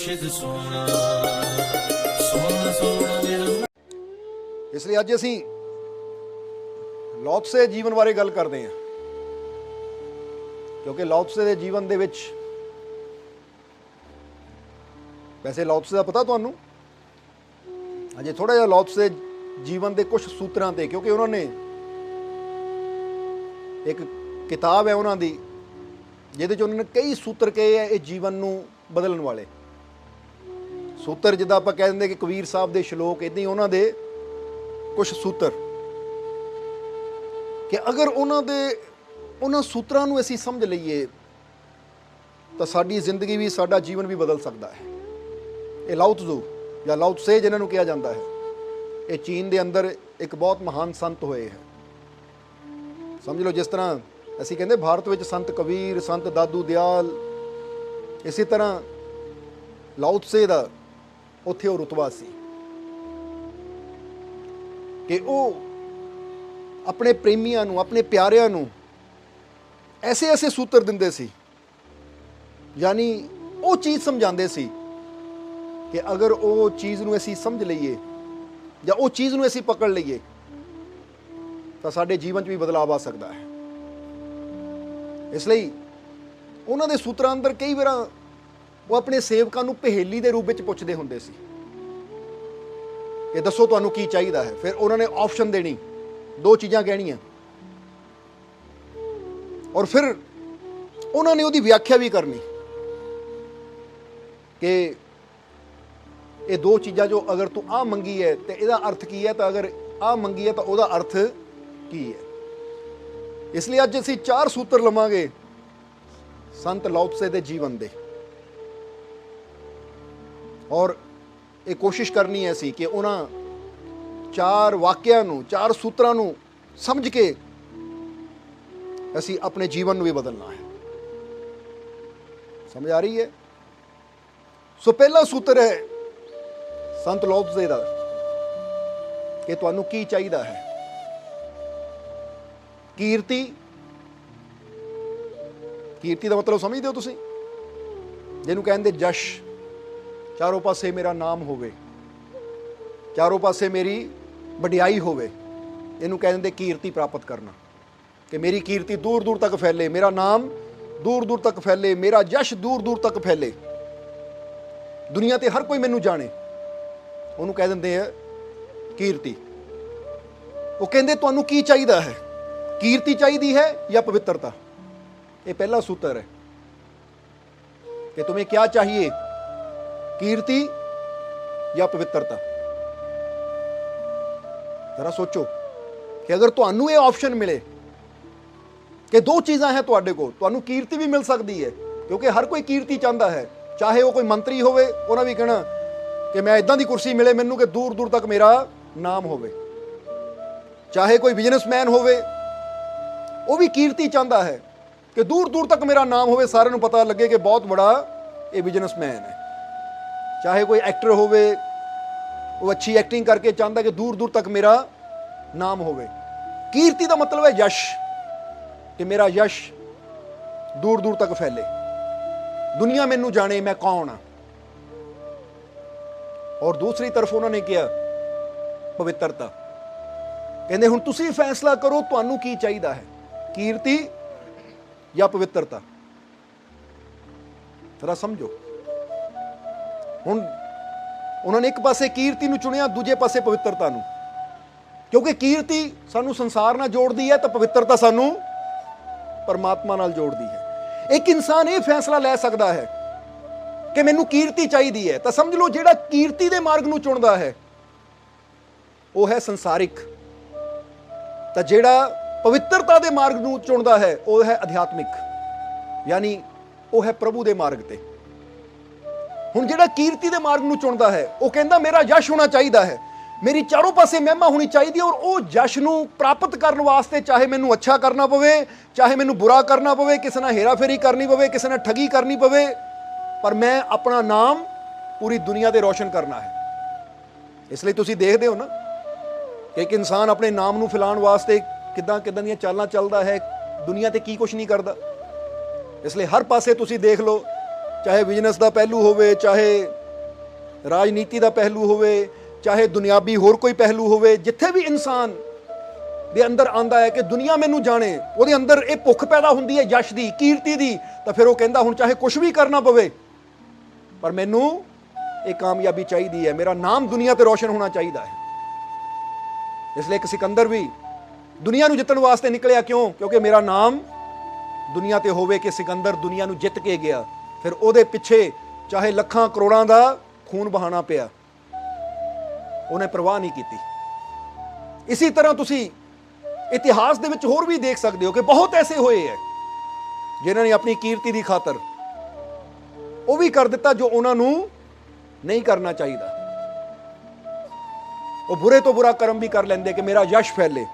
मुर्शिद सोना सोना सोना मेरा। ਇਸ ਲਈ ਅੱਜ ਅਸੀਂ ਲੌਤਸੇ ਜੀਵਨ ਬਾਰੇ ਗੱਲ ਕਰਦੇ ਹਾਂ, ਕਿਉਂਕਿ ਲੌਤਸੇ ਦੇ ਜੀਵਨ ਦੇ ਵਿੱਚ, ਵੈਸੇ ਲੌਤਸੇ ਦਾ ਪਤਾ ਤੁਹਾਨੂੰ, ਅਜੇ ਥੋੜਾ ਜਿਹਾ ਲੌਤਸੇ ਜੀਵਨ ਦੇ ਕੁਝ ਸੂਤਰਾਂ ਤੇ, ਕਿਉਂਕਿ ਉਹਨਾਂ ਨੇ ਇੱਕ ਕਿਤਾਬ ਹੈ ਉਹਨਾਂ ਦੀ ਜਿਹਦੇ 'ਚ ਉਹਨਾਂ ਨੇ ਕਈ ਸੂਤਰ ਕਹੇ ਹੈ ਇਹ ਜੀਵਨ ਨੂੰ ਬਦਲਣ ਵਾਲੇ ਸੂਤਰ। ਜਿੱਦਾਂ ਆਪਾਂ ਕਹਿ ਦਿੰਦੇ ਕਿ ਕਬੀਰ ਸਾਹਿਬ ਦੇ ਸ਼ਲੋਕ, ਇੱਦਾਂ ਹੀ ਉਹਨਾਂ ਦੇ ਕੁਝ ਸੂਤਰ, ਕਿ ਅਗਰ ਉਹਨਾਂ ਸੂਤਰਾਂ ਨੂੰ ਅਸੀਂ ਸਮਝ ਲਈਏ ਤਾਂ ਸਾਡੀ ਜ਼ਿੰਦਗੀ ਵੀ, ਸਾਡਾ ਜੀਵਨ ਵੀ ਬਦਲ ਸਕਦਾ ਹੈ। ਇਹ ਲਾਓਤਜ਼ੂ ਜਾਂ ਲਾਓਤਸੇ ਜਿਹਨਾਂ ਨੂੰ ਕਿਹਾ ਜਾਂਦਾ ਹੈ, ਇਹ ਚੀਨ ਦੇ ਅੰਦਰ ਇੱਕ ਬਹੁਤ ਮਹਾਨ ਸੰਤ ਹੋਏ ਹੈ। ਸਮਝ ਲਓ, ਜਿਸ ਤਰ੍ਹਾਂ ਅਸੀਂ ਕਹਿੰਦੇ ਭਾਰਤ ਵਿੱਚ ਸੰਤ ਕਬੀਰ, ਸੰਤ ਦਾਦੂ ਦਿਆਲ, ਇਸੇ ਤਰ੍ਹਾਂ ਲਾਓਤਸੇ ਦਾ ਉੱਥੇ ਉਹ ਰੁਤਬਾ ਸੀ ਕਿ ਉਹ ਆਪਣੇ ਪ੍ਰੇਮੀਆਂ ਨੂੰ, ਆਪਣੇ ਪਿਆਰਿਆਂ ਨੂੰ ਐਸੇ ਐਸੇ ਸੂਤਰ ਦਿੰਦੇ ਸੀ, ਯਾਨੀ ਉਹ ਚੀਜ਼ ਸਮਝਾਉਂਦੇ ਸੀ ਕਿ ਅਗਰ ਉਹ ਚੀਜ਼ ਨੂੰ ਅਸੀਂ ਸਮਝ ਲਈਏ ਜਾਂ ਉਹ ਚੀਜ਼ ਨੂੰ ਅਸੀਂ ਪਕੜ ਲਈਏ ਤਾਂ ਸਾਡੇ ਜੀਵਨ 'ਚ ਵੀ ਬਦਲਾਅ ਆ ਸਕਦਾ ਹੈ। ਇਸ ਲਈ ਉਹਨਾਂ ਦੇ ਸੂਤਰਾਂ ਅੰਦਰ ਕਈ ਵਾਰ ਉਹ ਆਪਣੇ ਸੇਵਕਾਂ ਨੂੰ ਪਹੇਲੀ ਦੇ ਰੂਪ ਵਿੱਚ ਪੁੱਛਦੇ ਹੁੰਦੇ ਸੀ ਕਿ ਦੱਸੋ ਤੁਹਾਨੂੰ ਕੀ ਚਾਹੀਦਾ ਹੈ। ਫਿਰ ਉਹਨਾਂ ਨੇ ਆਪਸ਼ਨ ਦੇਣੀ, ਦੋ ਚੀਜ਼ਾਂ ਕਹਿਣੀਆਂ, ਔਰ ਫਿਰ ਉਹਨਾਂ ਨੇ ਉਹਦੀ ਵਿਆਖਿਆ ਵੀ ਕਰਨੀ ਕਿ ਇਹ ਦੋ ਚੀਜ਼ਾਂ ਜੋ ਅਗਰ ਤੂੰ ਆਹ ਮੰਗੀ ਹੈ ਤੇ ਇਹਦਾ ਅਰਥ ਕੀ ਹੈ, ਤਾਂ ਅਗਰ ਆਹ ਮੰਗੀ ਹੈ ਤਾਂ ਉਹਦਾ ਅਰਥ ਕੀ ਹੈ। ਇਸ ਲਈ ਅੱਜ ਅਸੀਂ 4 ਸੂਤਰ ਲਵਾਂਗੇ ਸੰਤ ਲਾਓਤਸੇ ਦੇ ਜੀਵਨ ਦੇ, ਔਰ ਇਹ ਕੋਸ਼ਿਸ਼ ਕਰਨੀ ਹੈ ਅਸੀਂ ਕਿ ਉਹਨਾਂ 4 ਵਾਕਿਆਂ ਨੂੰ, 4 ਸੂਤਰਾਂ ਨੂੰ ਸਮਝ ਕੇ ਅਸੀਂ ਆਪਣੇ ਜੀਵਨ ਨੂੰ ਵੀ ਬਦਲਣਾ ਹੈ। ਸਮਝ ਆ ਰਹੀ ਹੈ? ਸੋ ਪਹਿਲਾ ਸੂਤਰ ਹੈ ਸੰਤ ਲਾਓਤਸੇ ਦਾ ਕਿ ਤੁਹਾਨੂੰ ਕੀ ਚਾਹੀਦਾ ਹੈ। ਕੀਰਤੀ, ਕੀਰਤੀ ਦਾ ਮਤਲਬ ਸਮਝਦੇ ਹੋ ਤੁਸੀਂ, ਜਿਹਨੂੰ ਕਹਿੰਦੇ ਜਸ਼, ਚਾਰੋਂ ਪਾਸੇ ਮੇਰਾ ਨਾਮ ਹੋਵੇ, ਚਾਰੋਂ ਪਾਸੇ ਮੇਰੀ ਵਡਿਆਈ ਹੋਵੇ, ਇਹਨੂੰ ਕਹਿ ਦਿੰਦੇ ਕੀਰਤੀ ਪ੍ਰਾਪਤ ਕਰਨਾ, ਕਿ ਮੇਰੀ ਕੀਰਤੀ ਦੂਰ ਦੂਰ ਤੱਕ ਫੈਲੇ, ਮੇਰਾ ਨਾਮ ਦੂਰ ਦੂਰ ਤੱਕ ਫੈਲੇ, ਮੇਰਾ ਜਸ਼ ਦੂਰ ਦੂਰ ਤੱਕ ਫੈਲੇ, ਦੁਨੀਆ ਤੇ ਹਰ ਕੋਈ ਮੈਨੂੰ ਜਾਣੇ, ਉਹਨੂੰ ਕਹਿ ਦਿੰਦੇ ਆ ਕੀਰਤੀ। ਉਹ ਕਹਿੰਦੇ ਤੁਹਾਨੂੰ ਕੀ ਚਾਹੀਦਾ ਹੈ, ਕੀਰਤੀ ਚਾਹੀਦੀ ਹੈ ਜਾਂ ਪਵਿੱਤਰਤਾ। ਇਹ ਪਹਿਲਾ ਸੂਤਰ है कि तुम्हें क्या चाहिए, कीर्ति या पवित्रता। जरा सोचो कि अगर ਤੁਹਾਨੂੰ ਇਹ ਆਪਸ਼ਨ ਮਿਲੇ ਕਿ ਦੋ ਚੀਜ਼ਾਂ ਹੈ ਤੁਹਾਡੇ ਕੋਲ, ਤੁਹਾਨੂੰ ਕੀਰਤੀ ਵੀ ਮਿਲ ਸਕਦੀ ਹੈ, ਕਿਉਂਕਿ ਹਰ ਕੋਈ ਕੀਰਤੀ ਚਾਹੁੰਦਾ ਹੈ, ਚਾਹੇ ਉਹ ਕੋਈ ਮੰਤਰੀ ਹੋਵੇ, ਉਹਨਾਂ ਵੀ ਕਹਿਣਾ ਕਿ ਮੈਂ ਇਦਾਂ ਦੀ ਕੁਰਸੀ ਮਿਲੇ ਮੈਨੂੰ ਕਿ ਦੂਰ ਦੂਰ ਤੱਕ ਮੇਰਾ ਨਾਮ ਹੋਵੇ, ਚਾਹੇ ਕੋਈ ਬਿਜ਼ਨਸਮੈਨ ਹੋਵੇ, ਉਹ ਵੀ ਕੀਰਤੀ ਚਾਹੁੰਦਾ ਹੈ ਕਿ ਦੂਰ ਦੂਰ ਤੱਕ ਮੇਰਾ ਨਾਮ ਹੋਵੇ, ਸਾਰਿਆਂ ਨੂੰ ਪਤਾ ਲੱਗੇ ਕਿ ਬਹੁਤ ਬੜਾ ਇਹ ਬਿਜ਼ਨਸਮੈਨ ਹੈ, ਚਾਹੇ ਕੋਈ ਐਕਟਰ ਹੋਵੇ, ਉਹ ਅੱਛੀ ਐਕਟਿੰਗ ਕਰਕੇ ਚਾਹੁੰਦਾ ਕਿ ਦੂਰ ਦੂਰ ਤੱਕ ਮੇਰਾ ਨਾਮ ਹੋਵੇ। ਕੀਰਤੀ ਦਾ ਮਤਲਬ ਹੈ ਯਸ਼, ਕਿ ਮੇਰਾ ਯਸ਼ ਦੂਰ ਦੂਰ ਤੱਕ ਫੈਲੇ, ਦੁਨੀਆ ਮੈਨੂੰ ਜਾਣੇ ਮੈਂ ਕੌਣ ਹਾਂ। ਔਰ ਦੂਸਰੀ ਤਰਫ ਉਹਨਾਂ ਨੇ ਕਿਹਾ ਪਵਿੱਤਰਤਾ, ਕਹਿੰਦੇ ਹੁਣ ਤੁਸੀਂ ਫੈਸਲਾ ਕਰੋ ਤੁਹਾਨੂੰ ਕੀ ਚਾਹੀਦਾ ਹੈ, ਕੀਰਤੀ ਜਾਂ ਪਵਿੱਤਰਤਾ। ਜਰਾ ਸਮਝੋ, ਹੁਣ ਉਹਨਾਂ ਨੇ ਇੱਕ ਪਾਸੇ ਕੀਰਤੀ ਨੂੰ ਚੁਣਿਆ, ਦੂਜੇ ਪਾਸੇ ਪਵਿੱਤਰਤਾ ਨੂੰ, ਕਿਉਂਕਿ ਕੀਰਤੀ ਸਾਨੂੰ ਸੰਸਾਰ ਨਾਲ ਜੋੜਦੀ ਹੈ ਤਾਂ ਪਵਿੱਤਰਤਾ ਸਾਨੂੰ ਪਰਮਾਤਮਾ ਨਾਲ ਜੋੜਦੀ ਹੈ। ਇੱਕ ਇਨਸਾਨ ਇਹ ਫੈਸਲਾ ਲੈ ਸਕਦਾ ਹੈ ਕਿ ਮੈਨੂੰ ਕੀਰਤੀ ਚਾਹੀਦੀ ਹੈ, ਤਾਂ ਸਮਝ ਲਓ ਜਿਹੜਾ ਕੀਰਤੀ ਦੇ ਮਾਰਗ ਨੂੰ ਚੁਣਦਾ ਹੈ ਉਹ ਹੈ ਸੰਸਾਰਿਕ, ਤਾਂ ਜਿਹੜਾ ਪਵਿੱਤਰਤਾ ਦੇ ਮਾਰਗ ਨੂੰ ਚੁਣਦਾ ਹੈ ਉਹ ਹੈ ਅਧਿਆਤਮਿਕ, ਯਾਨੀ ਉਹ ਹੈ ਪ੍ਰਭੂ ਦੇ ਮਾਰਗ ਤੇ। ਹੁਣ ਜਿਹੜਾ ਕੀਰਤੀ ਦੇ ਮਾਰਗ ਨੂੰ ਚੁਣਦਾ ਹੈ ਉਹ ਕਹਿੰਦਾ ਮੇਰਾ ਯਸ਼ ਹੋਣਾ ਚਾਹੀਦਾ ਹੈ, ਮੇਰੀ ਚਾਰੋਂ ਪਾਸੇ ਮਹਿਮਾ ਹੋਣੀ ਚਾਹੀਦੀ ਹੈ, ਔਰ ਉਹ ਯਸ਼ ਨੂੰ ਪ੍ਰਾਪਤ ਕਰਨ ਵਾਸਤੇ ਚਾਹੇ ਮੈਨੂੰ ਅੱਛਾ ਕਰਨਾ ਪਵੇ, ਚਾਹੇ ਮੈਨੂੰ ਬੁਰਾ ਕਰਨਾ ਪਵੇ, ਕਿਸੇ ਨਾਲ ਹੇਰਾਫੇਰੀ ਕਰਨੀ ਪਵੇ, ਕਿਸੇ ਨਾਲ ਠੱਗੀ ਕਰਨੀ ਪਵੇ, ਪਰ ਮੈਂ ਆਪਣਾ ਨਾਮ ਪੂਰੀ ਦੁਨੀਆ ਤੇ ਰੋਸ਼ਨ ਕਰਨਾ ਹੈ। ਇਸ ਲਈ ਤੁਸੀਂ ਦੇਖਦੇ ਹੋ ਨਾ ਕਿ ਇੱਕ ਇਨਸਾਨ ਆਪਣੇ ਨਾਮ ਨੂੰ ਫੈਲਾਉਣ ਵਾਸਤੇ ਕਿੱਦਾਂ ਕਿੱਦਾਂ ਦੀਆਂ ਚਾਲਾਂ ਚੱਲਦਾ ਹੈ, ਦੁਨੀਆ ਤੇ ਕੀ ਕੁਛ ਨਹੀਂ ਕਰਦਾ। ਇਸ ਲਈ ਹਰ ਪਾਸੇ ਤੁਸੀਂ ਦੇਖ ਲਓ, ਚਾਹੇ ਬਿਜ਼ਨਸ ਦਾ ਪਹਿਲੂ ਹੋਵੇ, ਚਾਹੇ ਰਾਜਨੀਤੀ ਦਾ ਪਹਿਲੂ ਹੋਵੇ, ਚਾਹੇ ਦੁਨਿਆਵੀ ਹੋਰ ਕੋਈ ਪਹਿਲੂ ਹੋਵੇ, ਜਿੱਥੇ ਵੀ ਇਨਸਾਨ ਦੇ ਅੰਦਰ ਆਂਦਾ ਹੈ ਕਿ ਦੁਨੀਆ ਮੈਨੂੰ ਜਾਣੇ, ਉਹਦੇ ਅੰਦਰ ਇਹ ਭੁੱਖ ਪੈਦਾ ਹੁੰਦੀ ਹੈ ਯਸ਼ ਦੀ, ਕੀਰਤੀ ਦੀ, ਤਾਂ ਫਿਰ ਉਹ ਕਹਿੰਦਾ ਹੁਣ ਚਾਹੇ ਕੁਝ ਵੀ ਕਰਨਾ ਪਵੇ ਪਰ ਮੈਨੂੰ ਇਹ ਕਾਮਯਾਬੀ ਚਾਹੀਦੀ ਹੈ, ਮੇਰਾ ਨਾਮ ਦੁਨੀਆ ਤੇ ਰੋਸ਼ਨ ਹੋਣਾ ਚਾਹੀਦਾ ਹੈ। ਇਸ ਲਈ ਇੱਕ ਸਿਕੰਦਰ ਵੀ ਦੁਨੀਆ ਨੂੰ ਜਿੱਤਣ ਵਾਸਤੇ ਨਿਕਲਿਆ, ਕਿਉਂ? ਕਿਉਂਕਿ ਮੇਰਾ ਨਾਮ ਦੁਨੀਆ ਤੇ ਹੋਵੇ ਕਿ ਸਿਕੰਦਰ ਦੁਨੀਆ ਨੂੰ ਜਿੱਤ ਕੇ ਗਿਆ। ਫਿਰ ਉਹਦੇ ਪਿੱਛੇ ਚਾਹੇ ਲੱਖਾਂ ਕਰੋੜਾਂ ਦਾ ਖੂਨ ਬਹਾਣਾ ਪਿਆ, ਉਹਨੇ ਪਰਵਾਹ ਨਹੀਂ ਕੀਤੀ। ਇਸੇ ਤਰ੍ਹਾਂ ਤੁਸੀਂ ਇਤਿਹਾਸ ਦੇ ਵਿੱਚ ਹੋਰ ਵੀ ਦੇਖ ਸਕਦੇ ਹੋ ਕਿ ਬਹੁਤ ਐਸੇ ਹੋਏ ਹੈ ਜਿਨ੍ਹਾਂ ਨੇ ਆਪਣੀ ਕੀਰਤੀ ਦੀ ਖਾਤਰ ਉਹ ਵੀ ਕਰ ਦਿੱਤਾ ਜੋ ਉਹਨਾਂ ਨੂੰ ਨਹੀਂ ਕਰਨਾ ਚਾਹੀਦਾ। ਉਹ ਬੁਰੇ ਤੋਂ ਬੁਰਾ ਕਰਮ ਵੀ ਕਰ ਲੈਂਦੇ ਕਿ ਮੇਰਾ ਯਸ਼ ਫੈਲੇ।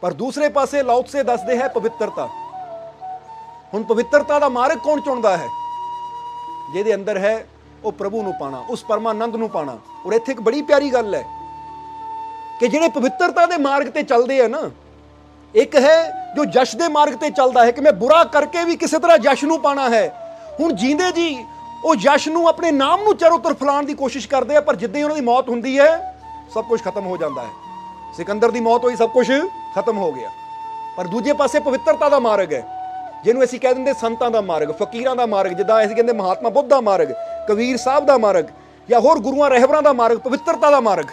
ਪਰ ਦੂਸਰੇ ਪਾਸੇ ਲਾਓ ਤਸੇ ਦੱਸਦੇ ਹੈ ਪਵਿੱਤਰਤਾ। ਹੁਣ ਪਵਿੱਤਰਤਾ ਦਾ ਮਾਰਗ ਕੌਣ ਚੁਣਦਾ ਹੈ? ਜਿਹਦੇ ਅੰਦਰ ਹੈ ਉਹ ਪ੍ਰਭੂ ਨੂੰ ਪਾਣਾ, ਉਸ ਪਰਮਾਨੰਦ ਨੂੰ ਪਾਣਾ। ਔਰ ਇੱਥੇ ਇੱਕ ਬੜੀ ਪਿਆਰੀ ਗੱਲ ਹੈ ਕਿ ਜਿਹੜੇ ਪਵਿੱਤਰਤਾ ਦੇ ਮਾਰਗ ਤੇ ਚੱਲਦੇ ਆ ਨਾ, ਇੱਕ ਹੈ ਜੋ ਯਸ਼ ਦੇ ਮਾਰਗ ਤੇ ਚੱਲਦਾ ਹੈ ਕਿ ਮੈਂ ਬੁਰਾ ਕਰਕੇ ਵੀ ਕਿਸੇ ਤਰ੍ਹਾਂ ਯਸ਼ ਨੂੰ ਪਾਣਾ ਹੈ। ਹੁਣ ਜੀਂਦੇ ਜੀ ਉਹ ਯਸ਼ ਨੂੰ, ਆਪਣੇ ਨਾਮ ਨੂੰ ਚਾਰੋਂ ਤਰਫ ਫੈਲਾਉਣ ਦੀ ਕੋਸ਼ਿਸ਼ ਕਰਦੇ ਆ, ਪਰ ਜਿੱਦਾਂ ਹੀ ਉਹਨਾਂ ਦੀ ਮੌਤ ਹੁੰਦੀ ਹੈ ਸਭ ਕੁਝ ਖਤਮ ਹੋ ਜਾਂਦਾ ਹੈ। ਸਿਕੰਦਰ ਦੀ ਮੌਤ ਹੋਈ, ਸਭ ਕੁਝ ਖਤਮ ਹੋ ਗਿਆ। ਪਰ ਦੂਜੇ ਪਾਸੇ ਪਵਿੱਤਰਤਾ ਦਾ ਮਾਰਗ ਹੈ, ਜਿਹਨੂੰ ਅਸੀਂ ਕਹਿ ਦਿੰਦੇ ਸੰਤਾਂ ਦਾ ਮਾਰਗ, ਫਕੀਰਾਂ ਦਾ ਮਾਰਗ, ਜਿੱਦਾਂ ਅਸੀਂ ਕਹਿੰਦੇ ਮਹਾਤਮਾ ਬੁੱਧ ਦਾ ਮਾਰਗ, ਕਬੀਰ ਸਾਹਿਬ ਦਾ ਮਾਰਗ, ਜਾਂ ਹੋਰ ਗੁਰੂਆਂ ਰਹਿਬਰਾਂ ਦਾ ਮਾਰਗ, ਪਵਿੱਤਰਤਾ ਦਾ ਮਾਰਗ।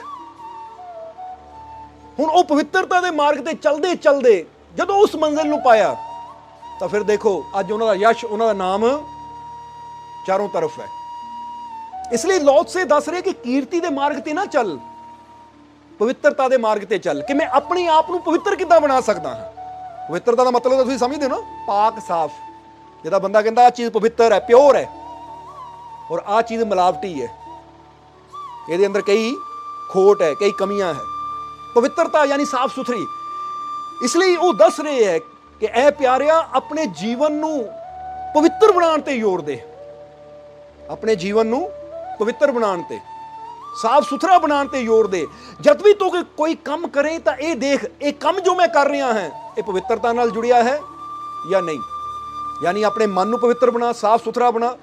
ਹੁਣ ਉਹ ਪਵਿੱਤਰਤਾ ਦੇ ਮਾਰਗ ਤੇ ਚਲਦੇ ਚਲਦੇ ਜਦੋਂ ਉਸ ਮੰਜ਼ਿਲ ਨੂੰ ਪਾਇਆ ਤਾਂ ਫਿਰ ਦੇਖੋ ਅੱਜ ਉਹਨਾਂ ਦਾ ਯਸ਼, ਉਹਨਾਂ ਦਾ ਨਾਮ ਚਾਰੋਂ ਤਰਫ ਹੈ। ਇਸ ਲਈ ਲਾਓ ਤਸੇ ਦੱਸ ਰਹੇ ਕਿ ਕੀਰਤੀ ਦੇ ਮਾਰਗ ਤੇ ਨਾ ਚੱਲ, ਪਵਿੱਤਰਤਾ ਦੇ ਮਾਰਗ ਤੇ ਚੱਲ। ਕਿ ਮੈਂ ਆਪਣੇ ਆਪ ਨੂੰ ਪਵਿੱਤਰ ਕਿੱਦਾਂ ਬਣਾ ਸਕਦਾ ਹਾਂ? ਪਵਿੱਤਰਤਾ ਦਾ ਮਤਲਬ ਤਾਂ ਤੁਸੀਂ ਸਮਝਦੇ ਹੋ ਨਾ, ਪਾਕ ਸਾਫ਼। ਜਿਹਦਾ ਬੰਦਾ ਕਹਿੰਦਾ ਆਹ ਚੀਜ਼ ਪਵਿੱਤਰ ਹੈ, ਪਿਓਰ ਹੈ, ਔਰ ਆਹ ਚੀਜ਼ ਮਿਲਾਵਟੀ ਹੈ, ਇਹਦੇ ਅੰਦਰ ਕਈ ਖੋਟ ਹੈ, ਕਈ ਕਮੀਆਂ ਹੈ। ਪਵਿੱਤਰਤਾ ਯਾਨੀ ਸਾਫ਼ ਸੁਥਰੀ। ਇਸ ਲਈ ਉਹ ਦੱਸ ਰਹੇ ਹੈ ਕਿ ਐ ਪਿਆਰਿਆ, ਆਪਣੇ ਜੀਵਨ ਨੂੰ ਪਵਿੱਤਰ ਬਣਾਉਣ ਤੇ ਜ਼ੋਰ ਦੇ। ਆਪਣੇ ਜੀਵਨ ਨੂੰ ਪਵਿੱਤਰ ਬਣਾਉਣ ਤੇ, ਸਾਫ਼ ਸੁਥਰਾ ਬਣਾਉਣ ਤੇ ਜ਼ੋਰ ਦੇ। ਜਦ ਵੀ ਤੂੰ ਕੋਈ ਕੰਮ ਕਰੇ ਤਾਂ ਇਹ ਦੇਖ, ਇਹ ਕੰਮ ਜੋ ਮੈਂ ਕਰ ਰਿਹਾ ਹਾਂ ਇਹ ਪਵਿੱਤਰਤਾ ਨਾਲ ਜੁੜਿਆ ਹੈ ਜਾਂ ਨਹੀਂ। ਯਾਨੀ ਆਪਣੇ ਮਨ ਨੂੰ ਪਵਿੱਤਰ ਬਣਾ, ਸਾਫ਼ ਸੁਥਰਾ ਬਣਾ,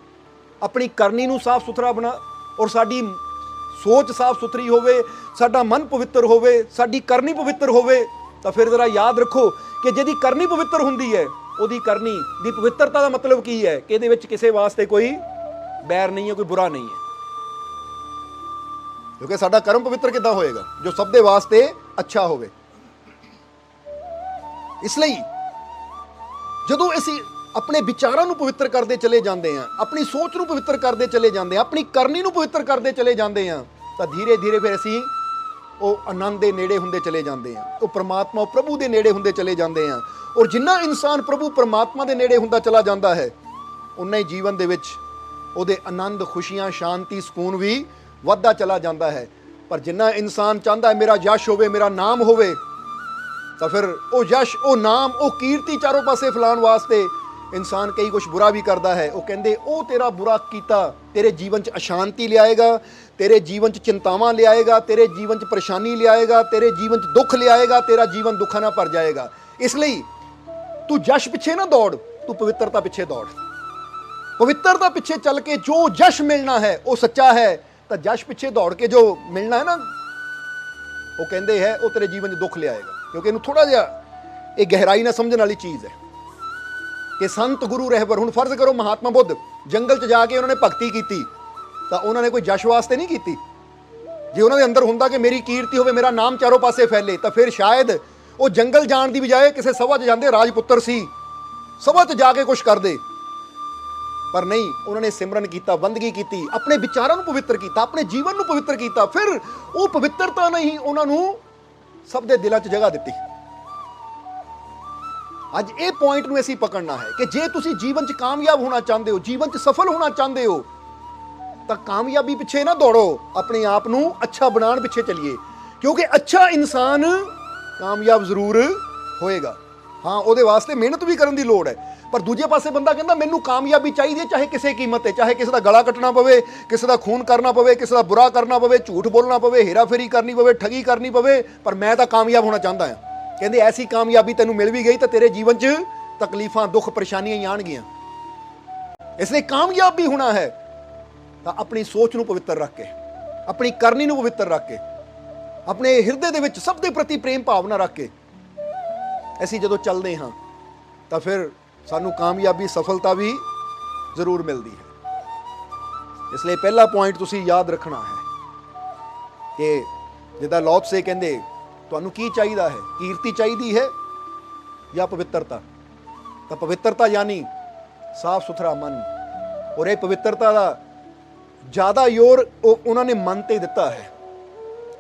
ਆਪਣੀ ਕਰਨੀ ਨੂੰ ਸਾਫ਼ ਸੁਥਰਾ ਬਣਾ, ਔਰ ਸਾਡੀ ਸੋਚ ਸਾਫ਼ ਸੁਥਰੀ ਹੋਵੇ, ਸਾਡਾ ਮਨ ਪਵਿੱਤਰ ਹੋਵੇ, ਸਾਡੀ ਕਰਨੀ ਪਵਿੱਤਰ ਹੋਵੇ। ਤਾਂ ਫਿਰ ਜ਼ਰਾ ਯਾਦ ਰੱਖੋ ਕਿ ਜਿਹਦੀ ਕਰਨੀ ਪਵਿੱਤਰ ਹੁੰਦੀ ਹੈ, ਉਹਦੀ ਕਰਨੀ ਦੀ ਪਵਿੱਤਰਤਾ ਦਾ ਮਤਲਬ ਕੀ ਹੈ? ਕਿ ਇਹਦੇ ਵਿੱਚ ਕਿਸੇ ਵਾਸਤੇ ਕੋਈ ਬੈਰ ਨਹੀਂ ਹੈ, ਕੋਈ ਬੁਰਾ ਨਹੀਂ ਹੈ। ਕਿਉਂਕਿ ਸਾਡਾ ਕਰਮ ਪਵਿੱਤਰ ਕਿੱਦਾਂ ਹੋਏਗਾ? ਜੋ ਸਭ ਦੇ ਵਾਸਤੇ ਅੱਛਾ ਹੋਵੇ। ਇਸ ਲਈ ਜਦੋਂ ਅਸੀਂ ਆਪਣੇ ਵਿਚਾਰਾਂ ਨੂੰ ਪਵਿੱਤਰ ਕਰਦੇ ਚਲੇ ਜਾਂਦੇ ਹਾਂ, ਆਪਣੀ ਸੋਚ ਨੂੰ ਪਵਿੱਤਰ ਕਰਦੇ ਚਲੇ ਜਾਂਦੇ ਹਾਂ, ਆਪਣੀ ਕਰਨੀ ਨੂੰ ਪਵਿੱਤਰ ਕਰਦੇ ਚਲੇ ਜਾਂਦੇ ਹਾਂ, ਤਾਂ ਧੀਰੇ ਧੀਰੇ ਫਿਰ ਅਸੀਂ ਉਹ ਆਨੰਦ ਦੇ ਨੇੜੇ ਹੁੰਦੇ ਚਲੇ ਜਾਂਦੇ ਹਾਂ, ਉਹ ਪ੍ਰਮਾਤਮਾ, ਪ੍ਰਭੂ ਦੇ ਨੇੜੇ ਹੁੰਦੇ ਚਲੇ ਜਾਂਦੇ ਹਾਂ। ਔਰ ਜਿੰਨਾ ਇਨਸਾਨ ਪ੍ਰਭੂ ਪਰਮਾਤਮਾ ਦੇ ਨੇੜੇ ਹੁੰਦਾ ਚਲਾ ਜਾਂਦਾ ਹੈ, ਉਨਾ ਹੀ ਜੀਵਨ ਦੇ ਵਿੱਚ ਉਹਦੇ ਆਨੰਦ, ਖੁਸ਼ੀਆਂ, ਸ਼ਾਂਤੀ, ਸਕੂਨ ਵੀ ਵੱਧਦਾ ਚਲਾ ਜਾਂਦਾ ਹੈ। ਪਰ ਜਿੰਨਾ ਇਨਸਾਨ ਚਾਹੁੰਦਾ ਹੈ ਮੇਰਾ ਯਸ਼ ਹੋਵੇ, ਮੇਰਾ ਨਾਮ ਹੋਵੇ, ਤਾਂ ਫਿਰ ਉਹ ਯਸ਼, ਉਹ ਨਾਮ, ਉਹ ਕੀਰਤੀ ਚਾਰੋਂ ਪਾਸੇ ਫੈਲਾਉਣ ਵਾਸਤੇ ਇਨਸਾਨ ਕਈ ਕੁਝ ਬੁਰਾ ਵੀ ਕਰਦਾ ਹੈ। ਉਹ ਕਹਿੰਦੇ ਉਹ ਤੇਰਾ ਬੁਰਾ ਕੀਤਾ ਤੇਰੇ ਜੀਵਨ 'ਚ ਅਸ਼ਾਂਤੀ ਲਿਆਏਗਾ, ਤੇਰੇ ਜੀਵਨ 'ਚ ਚਿੰਤਾਵਾਂ ਲਿਆਏਗਾ, ਤੇਰੇ ਜੀਵਨ 'ਚ ਪਰੇਸ਼ਾਨੀ ਲਿਆਏਗਾ, ਤੇਰੇ ਜੀਵਨ 'ਚ ਦੁੱਖ ਲਿਆਏਗਾ, ਤੇਰਾ ਜੀਵਨ ਦੁੱਖਾਂ ਨਾਲ ਭਰ ਜਾਏਗਾ। ਇਸ ਲਈ ਤੂੰ ਯਸ਼ ਪਿੱਛੇ ਨਾ ਦੌੜ, ਤੂੰ ਪਵਿੱਤਰਤਾ ਪਿੱਛੇ ਦੌੜ। ਪਵਿੱਤਰਤਾ ਪਿੱਛੇ ਚੱਲ ਕੇ ਜੋ ਯਸ਼ ਮਿਲਣਾ ਹੈ ਉਹ ਸੱਚਾ ਹੈ, ਤਾਂ ਯਸ਼ ਪਿੱਛੇ ਦੌੜ ਕੇ ਜੋ ਮਿਲਣਾ ਹੈ ਨਾ, ਉਹ ਕਹਿੰਦੇ ਹੈ ਉਹ ਤੇਰੇ ਜੀਵਨ 'ਚ ਦੁੱਖ ਲਿਆਏਗਾ। ਕਿਉਂਕਿ ਇਹਨੂੰ ਥੋੜਾ ਜਿਹਾ ਇਹ ਗਹਿਰਾਈ ਨਾਲ ਸਮਝਣ ਵਾਲੀ ਚੀਜ਼ ਹੈ ਕਿ ਸੰਤ ਗੁਰੂ ਰਹਿਬਰ, ਹੁਣ ਫਰਜ਼ ਕਰੋ ਮਹਾਤਮਾ ਬੁੱਧ ਜੰਗਲ 'ਚ ਜਾ ਕੇ ਉਹਨਾਂ ਨੇ ਭਗਤੀ ਕੀਤੀ, ਤਾਂ ਉਹਨਾਂ ਨੇ ਕੋਈ ਯਸ਼ ਵਾਸਤੇ ਨਹੀਂ ਕੀਤੀ। ਜੇ ਉਹਨਾਂ ਦੇ ਅੰਦਰ ਹੁੰਦਾ ਕਿ ਮੇਰੀ ਕੀਰਤੀ ਹੋਵੇ, ਮੇਰਾ ਨਾਮ ਚਾਰੋਂ ਪਾਸੇ ਫੈਲੇ, ਤਾਂ ਫਿਰ ਸ਼ਾਇਦ ਉਹ ਜੰਗਲ ਜਾਣ ਦੀ ਬਜਾਏ ਕਿਸੇ ਸਭਾ 'ਚ ਜਾਂਦੇ, ਰਾਜਪੁੱਤਰ ਸੀ, ਸਭਾ 'ਚ ਜਾ ਕੇ ਕੁਝ ਕਰਦੇ। ਪਰ ਨਹੀਂ, ਉਹਨਾਂ ਨੇ ਸਿਮਰਨ ਕੀਤਾ, ਬੰਦਗੀ ਕੀਤੀ, ਆਪਣੇ ਵਿਚਾਰਾਂ ਨੂੰ ਪਵਿੱਤਰ ਕੀਤਾ, ਆਪਣੇ ਜੀਵਨ ਨੂੰ ਪਵਿੱਤਰ ਕੀਤਾ। ਫਿਰ ਉਹ ਪਵਿੱਤਰਤਾ ਨੇ ਹੀ ਉਹਨਾਂ ਨੂੰ ਸਭ ਦੇ ਦਿਲਾਂ 'ਚ ਜਗ੍ਹਾ ਦਿੱਤੀ। ਅੱਜ ਇਹ ਪੁਆਇੰਟ ਨੂੰ ਅਸੀਂ ਪਕੜਨਾ ਹੈ ਕਿ ਜੇ ਤੁਸੀਂ ਜੀਵਨ 'ਚ ਕਾਮਯਾਬ ਹੋਣਾ ਚਾਹੁੰਦੇ ਹੋ, ਜੀਵਨ 'ਚ ਸਫਲ ਹੋਣਾ ਚਾਹੁੰਦੇ ਹੋ, ਤਾਂ ਕਾਮਯਾਬੀ ਪਿੱਛੇ ਨਾ ਦੌੜੋ, ਆਪਣੇ ਆਪ ਨੂੰ ਅੱਛਾ ਬਣਾਉਣ ਪਿੱਛੇ ਚੱਲੀਏ। ਕਿਉਂਕਿ ਅੱਛਾ ਇਨਸਾਨ ਕਾਮਯਾਬ ਜ਼ਰੂਰ ਹੋਏਗਾ। ਹਾਂ, ਉਹਦੇ ਵਾਸਤੇ ਮਿਹਨਤ ਵੀ ਕਰਨ ਦੀ ਲੋੜ ਹੈ। ਪਰ ਦੂਜੇ ਪਾਸੇ ਬੰਦਾ ਕਹਿੰਦਾ ਮੈਨੂੰ ਕਾਮਯਾਬੀ ਚਾਹੀਦੀ ਹੈ, ਚਾਹੇ ਕਿਸੇ ਕੀਮਤ ਤੇ, ਚਾਹੇ ਕਿਸੇ ਦਾ ਗਲਾ ਕੱਟਣਾ ਪਵੇ, ਕਿਸੇ ਦਾ ਖੂਨ ਕਰਨਾ ਪਵੇ, ਕਿਸੇ ਦਾ ਬੁਰਾ ਕਰਨਾ ਪਵੇ, ਝੂਠ ਬੋਲਣਾ ਪਵੇ, ਹੇਰਾਫੇਰੀ ਕਰਨੀ ਪਵੇ, ਠੱਗੀ ਕਰਨੀ ਪਵੇ, ਪਰ ਮੈਂ ਤਾਂ ਕਾਮਯਾਬ ਹੋਣਾ ਚਾਹੁੰਦਾ ਹਾਂ। ਕਹਿੰਦੇ ਐਸੀ ਕਾਮਯਾਬੀ ਤੈਨੂੰ ਮਿਲ ਵੀ ਗਈ ਤਾਂ ਤੇਰੇ ਜੀਵਨ 'ਚ ਤਕਲੀਫਾਂ, ਦੁੱਖ, ਪਰੇਸ਼ਾਨੀਆਂ ਹੀ ਆਉਣਗੀਆਂ। ਇਸ ਲਈ ਕਾਮਯਾਬ ਵੀ ਹੋਣਾ ਹੈ ਤਾਂ ਆਪਣੀ ਸੋਚ ਨੂੰ ਪਵਿੱਤਰ ਰੱਖ ਕੇ, ਆਪਣੀ ਕਰਨੀ ਨੂੰ ਪਵਿੱਤਰ ਰੱਖ ਕੇ, ਆਪਣੇ ਹਿਰਦੇ ਦੇ ਵਿੱਚ ਸਭ ਦੇ ਪ੍ਰਤੀ ਪ੍ਰੇਮ ਭਾਵਨਾ ਰੱਖ ਕੇ ਅਸੀਂ ਜਦੋਂ ਚੱਲਦੇ ਹਾਂ ਤਾਂ ਫਿਰ ਸਾਨੂੰ ਕਾਮਯਾਬੀ, ਸਫਲਤਾ ਵੀ ਜ਼ਰੂਰ ਮਿਲਦੀ ਹੈ। ਇਸ ਲਈ ਪਹਿਲਾ ਪੁਆਇੰਟ ਤੁਸੀਂ ਯਾਦ ਰੱਖਣਾ ਹੈ ਕਿ ਜਿੱਦਾਂ ਲੌਤ ਸੇ ਕਹਿੰਦੇ ਤੁਹਾਨੂੰ ਕੀ ਚਾਹੀਦਾ ਹੈ, ਕੀਰਤੀ ਚਾਹੀਦੀ ਹੈ ਜਾਂ ਪਵਿੱਤਰਤਾ? ਤਾਂ ਪਵਿੱਤਰਤਾ ਯਾਨੀ ਸਾਫ ਸੁਥਰਾ ਮਨ, ਔਰ ਇਹ ਪਵਿੱਤਰਤਾ ਦਾ ਜ਼ਿਆਦਾ ਜ਼ੋਰ ਉਹਨਾਂ ਨੇ ਮਨ ਤੇ ਦਿੱਤਾ ਹੈ।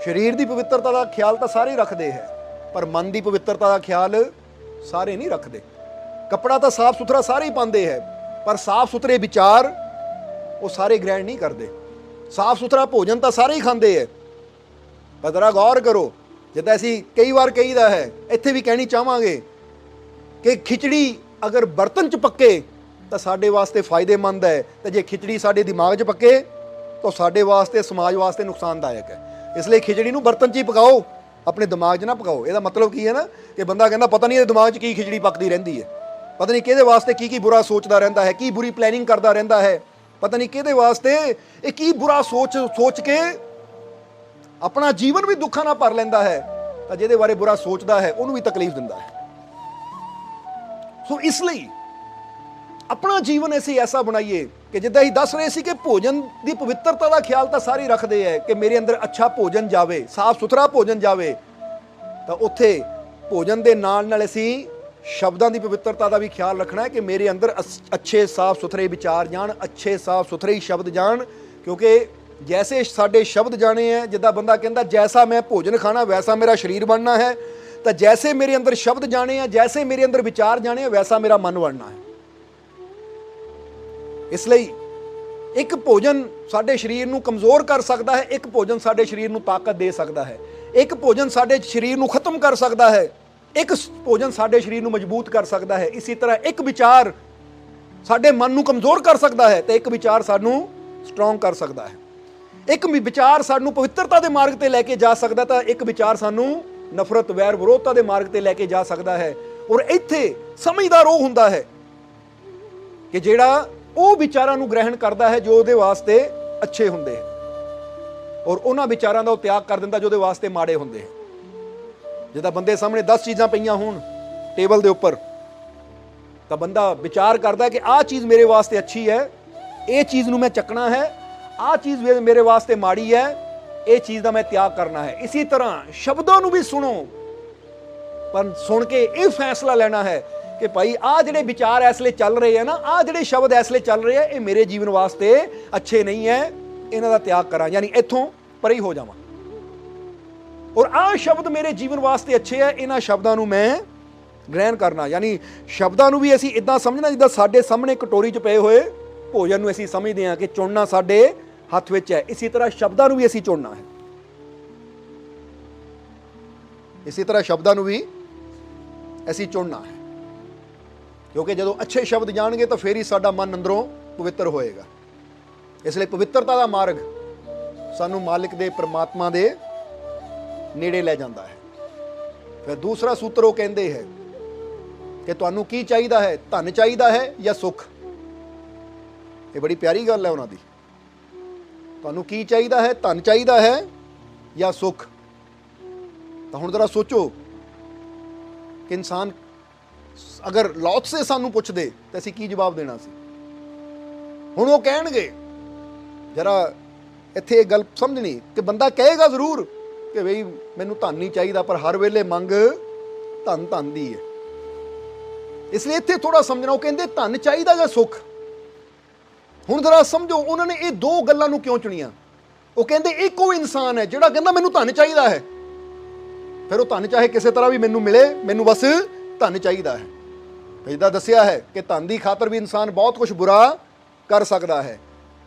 ਸਰੀਰ ਦੀ ਪਵਿੱਤਰਤਾ ਦਾ ਖਿਆਲ ਤਾਂ ਸਾਰੇ ਰੱਖਦੇ ਹੈ, ਪਰ ਮਨ ਦੀ ਪਵਿੱਤਰਤਾ ਦਾ ਖਿਆਲ ਸਾਰੇ ਨਹੀਂ ਰੱਖਦੇ। ਕੱਪੜਾ ਤਾਂ ਸਾਫ ਸੁਥਰਾ ਸਾਰੇ ਹੀ ਪਾਉਂਦੇ ਹੈ, ਪਰ ਸਾਫ ਸੁਥਰੇ ਵਿਚਾਰ ਉਹ ਸਾਰੇ ਗ੍ਰਹਿਣ ਨਹੀਂ ਕਰਦੇ। ਸਾਫ ਸੁਥਰਾ ਭੋਜਨ ਤਾਂ ਸਾਰੇ ਹੀ ਖਾਂਦੇ ਹੈ, ਪਰ ਜ਼ਰਾ ਗੌਰ ਕਰੋ, ਜਿੱਦਾਂ ਅਸੀਂ ਕਈ ਵਾਰ ਕਹੀਦਾ ਹੈ, ਇੱਥੇ ਵੀ ਕਹਿਣੀ ਚਾਹਾਂਗੇ ਕਿ ਖਿਚੜੀ ਅਗਰ ਬਰਤਨ 'ਚ ਪੱਕੇ ਤਾਂ ਸਾਡੇ ਵਾਸਤੇ ਫਾਇਦੇਮੰਦ ਹੈ, ਤੇ ਜੇ ਖਿਚੜੀ ਸਾਡੇ ਦਿਮਾਗ 'ਚ ਪੱਕੇ ਤਾਂ ਸਾਡੇ ਵਾਸਤੇ, ਸਮਾਜ ਵਾਸਤੇ ਨੁਕਸਾਨਦਾਇਕ ਹੈ। ਇਸ ਲਈ ਖਿਚੜੀ ਨੂੰ ਬਰਤਨ 'ਚ ਹੀ ਪਕਾਓ, ਆਪਣੇ ਦਿਮਾਗ 'ਚ ਨਾ ਪਕਾਓ। ਇਹਦਾ ਮਤਲਬ ਕੀ ਹੈ ਨਾ ਕਿ ਬੰਦਾ ਕਹਿੰਦਾ ਪਤਾ ਨਹੀਂ ਇਹਦੇ ਦਿਮਾਗ 'ਚ ਕੀ ਖਿਚੜੀ ਪੱਕਦੀ ਰਹਿੰਦੀ ਹੈ, ਪਤਾ ਨਹੀਂ ਕਿਹਦੇ ਵਾਸਤੇ ਕੀ ਬੁਰਾ ਸੋਚਦਾ ਰਹਿੰਦਾ ਹੈ, ਕੀ ਬੁਰੀ ਪਲੈਨਿੰਗ ਕਰਦਾ ਰਹਿੰਦਾ ਹੈ, ਪਤਾ ਨਹੀਂ ਕਿਹਦੇ ਵਾਸਤੇ ਇਹ ਕੀ ਬੁਰਾ ਸੋਚ ਕੇ ਆਪਣਾ ਜੀਵਨ ਵੀ ਦੁੱਖਾਂ ਨਾਲ ਭਰ ਲੈਂਦਾ ਹੈ। ਤਾਂ ਜਿਹਦੇ ਬਾਰੇ ਬੁਰਾ ਸੋਚਦਾ ਹੈ ਉਹਨੂੰ ਵੀ ਤਕਲੀਫ ਦਿੰਦਾ ਹੈ। ਸੋ ਇਸ ਲਈ ਆਪਣਾ ਜੀਵਨ ਅਸੀਂ ਐਸਾ ਬਣਾਈਏ ਕਿ ਜਿੱਦਾਂ ਹੀ ਦੱਸ ਰਹੇ ਸੀ ਕਿ ਭੋਜਨ ਦੀ ਪਵਿੱਤਰਤਾ ਦਾ ਖਿਆਲ ਤਾਂ ਸਾਰੇ ਰੱਖਦੇ ਹੈ ਕਿ ਮੇਰੇ ਅੰਦਰ ਅੱਛਾ ਭੋਜਨ ਜਾਵੇ, ਸਾਫ ਸੁਥਰਾ ਭੋਜਨ ਜਾਵੇ, ਤਾਂ ਉੱਥੇ ਭੋਜਨ ਦੇ ਨਾਲ ਨਾਲ ਅਸੀਂ ਸ਼ਬਦਾਂ ਦੀ ਪਵਿੱਤਰਤਾ ਦਾ ਵੀ ਖਿਆਲ ਰੱਖਣਾ ਹੈ ਕਿ ਮੇਰੇ ਅੰਦਰ ਅੱਛੇ ਸਾਫ ਸੁਥਰੇ ਵਿਚਾਰ ਜਾਣ, ਅੱਛੇ ਸਾਫ ਸੁਥਰੇ ਸ਼ਬਦ ਜਾਣ। ਕਿਉਂਕਿ ਜੈਸੇ ਸਾਡੇ ਸ਼ਬਦ ਜਾਣੇ ਹੈ, ਜਿੱਦਾਂ ਬੰਦਾ ਕਹਿੰਦਾ ਜੈਸਾ ਮੈਂ ਭੋਜਨ ਖਾਣਾ ਵੈਸਾ ਮੇਰਾ ਸਰੀਰ ਬਣਨਾ ਹੈ, ਤਾਂ ਜੈਸੇ ਮੇਰੇ ਅੰਦਰ ਸ਼ਬਦ ਜਾਣੇ ਆ, ਜੈਸੇ ਮੇਰੇ ਅੰਦਰ ਵਿਚਾਰ ਜਾਣੇ ਆ, ਵੈਸਾ ਮੇਰਾ ਮਨ ਬਣਨਾ ਹੈ। ਇਸ ਲਈ ਇੱਕ ਭੋਜਨ ਸਾਡੇ ਸਰੀਰ ਨੂੰ ਕਮਜ਼ੋਰ ਕਰ ਸਕਦਾ ਹੈ, ਇੱਕ ਭੋਜਨ ਸਾਡੇ ਸਰੀਰ ਨੂੰ ਤਾਕਤ ਦੇ ਸਕਦਾ ਹੈ, ਇੱਕ ਭੋਜਨ ਸਾਡੇ ਸਰੀਰ ਨੂੰ ਖਤਮ ਕਰ ਸਕਦਾ ਹੈ, ਇੱਕ ਭੋਜਨ ਸਾਡੇ ਸਰੀਰ ਨੂੰ ਮਜ਼ਬੂਤ ਕਰ ਸਕਦਾ ਹੈ। ਇਸੇ ਤਰ੍ਹਾਂ ਇੱਕ ਵਿਚਾਰ ਸਾਡੇ ਮਨ ਨੂੰ ਕਮਜ਼ੋਰ ਕਰ ਸਕਦਾ ਹੈ ਤੇ ਇੱਕ ਵਿਚਾਰ ਸਾਨੂੰ ਸਟਰੋਂਗ ਕਰ ਸਕਦਾ ਹੈ। ਇੱਕ ਵਿਚਾਰ ਸਾਨੂੰ ਪਵਿੱਤਰਤਾ ਦੇ ਮਾਰਗ ਤੇ ਲੈ ਕੇ ਜਾ ਸਕਦਾ, ਤਾਂ ਇੱਕ ਵਿਚਾਰ ਸਾਨੂੰ ਨਫ਼ਰਤ, ਵੈਰ ਵਿਰੋਧਤਾ ਦੇ ਮਾਰਗ ਤੇ ਲੈ ਕੇ ਜਾ ਸਕਦਾ ਹੈ। ਔਰ ਇੱਥੇ ਸਮਝਦਾਰ ਉਹ ਹੁੰਦਾ ਹੈ ਕਿ ਜਿਹੜਾ ਉਹ ਵਿਚਾਰਾਂ ਨੂੰ ਗ੍ਰਹਿਣ ਕਰਦਾ ਹੈ ਜੋ ਉਹਦੇ ਵਾਸਤੇ ਅੱਛੇ ਹੁੰਦੇ ਹੈ, ਔਰ ਉਹਨਾਂ ਵਿਚਾਰਾਂ ਦਾ ਉਹ ਤਿਆਗ ਕਰ ਦਿੰਦਾ ਜੋ ਉਹਦੇ ਵਾਸਤੇ ਮਾੜੇ ਹੁੰਦੇ ਹੈ। ਜਿੱਦਾਂ ਬੰਦੇ ਸਾਹਮਣੇ 10 ਚੀਜ਼ਾਂ ਪਈਆਂ ਹੋਣ ਟੇਬਲ ਦੇ ਉੱਪਰ, ਤਾਂ ਬੰਦਾ ਵਿਚਾਰ ਕਰਦਾ ਕਿ ਆਹ ਚੀਜ਼ ਮੇਰੇ ਵਾਸਤੇ ਅੱਛੀ ਹੈ, ਇਹ ਚੀਜ਼ ਨੂੰ ਮੈਂ ਚੱਕਣਾ ਹੈ, ਆਹ ਚੀਜ਼ ਮੇਰੇ ਵਾਸਤੇ ਮਾੜੀ ਹੈ, ਇਹ ਚੀਜ਼ ਦਾ ਮੈਂ ਤਿਆਗ ਕਰਨਾ ਹੈ। ਇਸੇ ਤਰ੍ਹਾਂ ਸ਼ਬਦਾਂ ਨੂੰ ਵੀ ਸੁਣੋ, ਪਰ ਸੁਣ ਕੇ ਇਹ ਫੈਸਲਾ ਲੈਣਾ ਹੈ ਕਿ ਭਾਈ ਆਹ ਜਿਹੜੇ ਵਿਚਾਰ ਇਸ ਵੇਲੇ ਚੱਲ ਰਹੇ ਆ ਨਾ, ਆਹ ਜਿਹੜੇ ਸ਼ਬਦ ਇਸ ਵੇਲੇ ਚੱਲ ਰਹੇ ਆ, ਇਹ ਮੇਰੇ ਜੀਵਨ ਵਾਸਤੇ ਅੱਛੇ ਨਹੀਂ ਹੈ, ਇਹਨਾਂ ਦਾ ਤਿਆਗ ਕਰਾਂ, ਯਾਨੀ ਇੱਥੋਂ ਪਰੇ ਹੋ ਜਾਵਾਂ। ਔਰ ਆਹ ਸ਼ਬਦ ਮੇਰੇ ਜੀਵਨ ਵਾਸਤੇ ਅੱਛੇ ਹੈ, ਇਹਨਾਂ ਸ਼ਬਦਾਂ ਨੂੰ ਮੈਂ ਗ੍ਰਹਿਣ ਕਰਨਾ। ਯਾਨੀ ਸ਼ਬਦਾਂ ਨੂੰ ਵੀ ਅਸੀਂ ਇਦਾਂ ਸਮਝਣਾ ਜਿੱਦਾਂ ਸਾਡੇ ਸਾਹਮਣੇ ਕਟੋਰੀ 'ਚ ਪਏ ਹੋਏ ਭੋਜਨ ਨੂੰ ਅਸੀਂ ਸਮਝਦੇ ਹਾਂ ਕਿ ਚੁਣਨਾ ਸਾਡੇ ਹੱਥ ਵਿੱਚ ਹੈ। ਇਸੇ ਤਰ੍ਹਾਂ ਸ਼ਬਦਾਂ ਨੂੰ ਵੀ ਅਸੀਂ ਚੁਣਨਾ ਹੈ, ਇਸੇ ਤਰ੍ਹਾਂ ਸ਼ਬਦਾਂ ਨੂੰ ਵੀ ਅਸੀਂ ਚੁਣਨਾ ਹੈ। ਕਿਉਂਕਿ ਜਦੋਂ ਅੱਛੇ ਸ਼ਬਦ ਜਾਣਗੇ ਤਾਂ ਫੇਰ ਹੀ ਸਾਡਾ ਮਨ ਅੰਦਰੋਂ ਪਵਿੱਤਰ ਹੋਏਗਾ। ਇਸ ਲਈ ਪਵਿੱਤਰਤਾ ਦਾ ਮਾਰਗ ਸਾਨੂੰ ਮਾਲਿਕ ਦੇ, ਪਰਮਾਤਮਾ ਦੇ ਨੇੜੇ ਲੈ ਜਾਂਦਾ ਹੈ। ਫਿਰ ਦੂਸਰਾ ਸੂਤਰ ਉਹ ਕਹਿੰਦੇ ਹੈ ਕਿ ਤੁਹਾਨੂੰ ਕੀ ਚਾਹੀਦਾ ਹੈ, ਧਨ ਚਾਹੀਦਾ ਹੈ ਜਾਂ ਸੁੱਖ? ਇਹ ਬੜੀ ਪਿਆਰੀ ਗੱਲ ਹੈ ਉਹਨਾਂ ਦੀ। ਤੁਹਾਨੂੰ ਕੀ ਚਾਹੀਦਾ ਹੈ, ਧਨ ਚਾਹੀਦਾ ਹੈ ਜਾਂ ਸੁੱਖ? ਤਾਂ ਹੁਣ ਜ਼ਰਾ ਸੋਚੋ ਕਿ ਇਨਸਾਨ ਅਗਰ ਲੌਤ ਸੇ ਸਾਨੂੰ ਪੁੱਛਦੇ ਤਾਂ ਅਸੀਂ ਕੀ ਜਵਾਬ ਦੇਣਾ ਸੀ? ਹੁਣ ਉਹ ਕਹਿਣਗੇ, ਜਰਾ ਇੱਥੇ ਇਹ ਗੱਲ ਸਮਝਣੀ ਕਿ ਬੰਦਾ ਕਹੇਗਾ ਜ਼ਰੂਰ ਕਿ ਬਈ ਮੈਨੂੰ ਧਨ ਨਹੀਂ ਚਾਹੀਦਾ, ਪਰ ਹਰ ਵੇਲੇ ਮੰਗ ਧਨ ਦੀ ਹੈ। ਇਸ ਲਈ ਇੱਥੇ ਥੋੜਾ ਸਮਝਣਾ, ਉਹ ਕਹਿੰਦੇ ਧਨ ਚਾਹੀਦਾ ਜਾਂ ਸੁੱਖ? ਹੁਣ ਜ਼ਰਾ ਸਮਝੋ ਉਹਨਾਂ ਨੇ ਇਹ ਦੋ ਗੱਲਾਂ ਨੂੰ ਕਿਉਂ ਚੁਣੀਆਂ। ਉਹ ਕਹਿੰਦੇ ਇੱਕੋ ਇਨਸਾਨ ਹੈ ਜਿਹੜਾ ਕਹਿੰਦਾ ਮੈਨੂੰ ਧਨ ਚਾਹੀਦਾ ਹੈ, ਫਿਰ ਉਹ ਧਨ ਚਾਹੇ ਕਿਸੇ ਤਰ੍ਹਾਂ ਵੀ ਮੈਨੂੰ ਮਿਲੇ, ਮੈਨੂੰ ਬਸ ਧਨ ਚਾਹੀਦਾ ਹੈ। ਜਿੱਦਾਂ ਦੱਸਿਆ ਹੈ ਕਿ ਧਨ ਦੀ ਖਾਤਰ ਵੀ ਇਨਸਾਨ ਬਹੁਤ ਕੁਝ ਬੁਰਾ ਕਰ ਸਕਦਾ ਹੈ।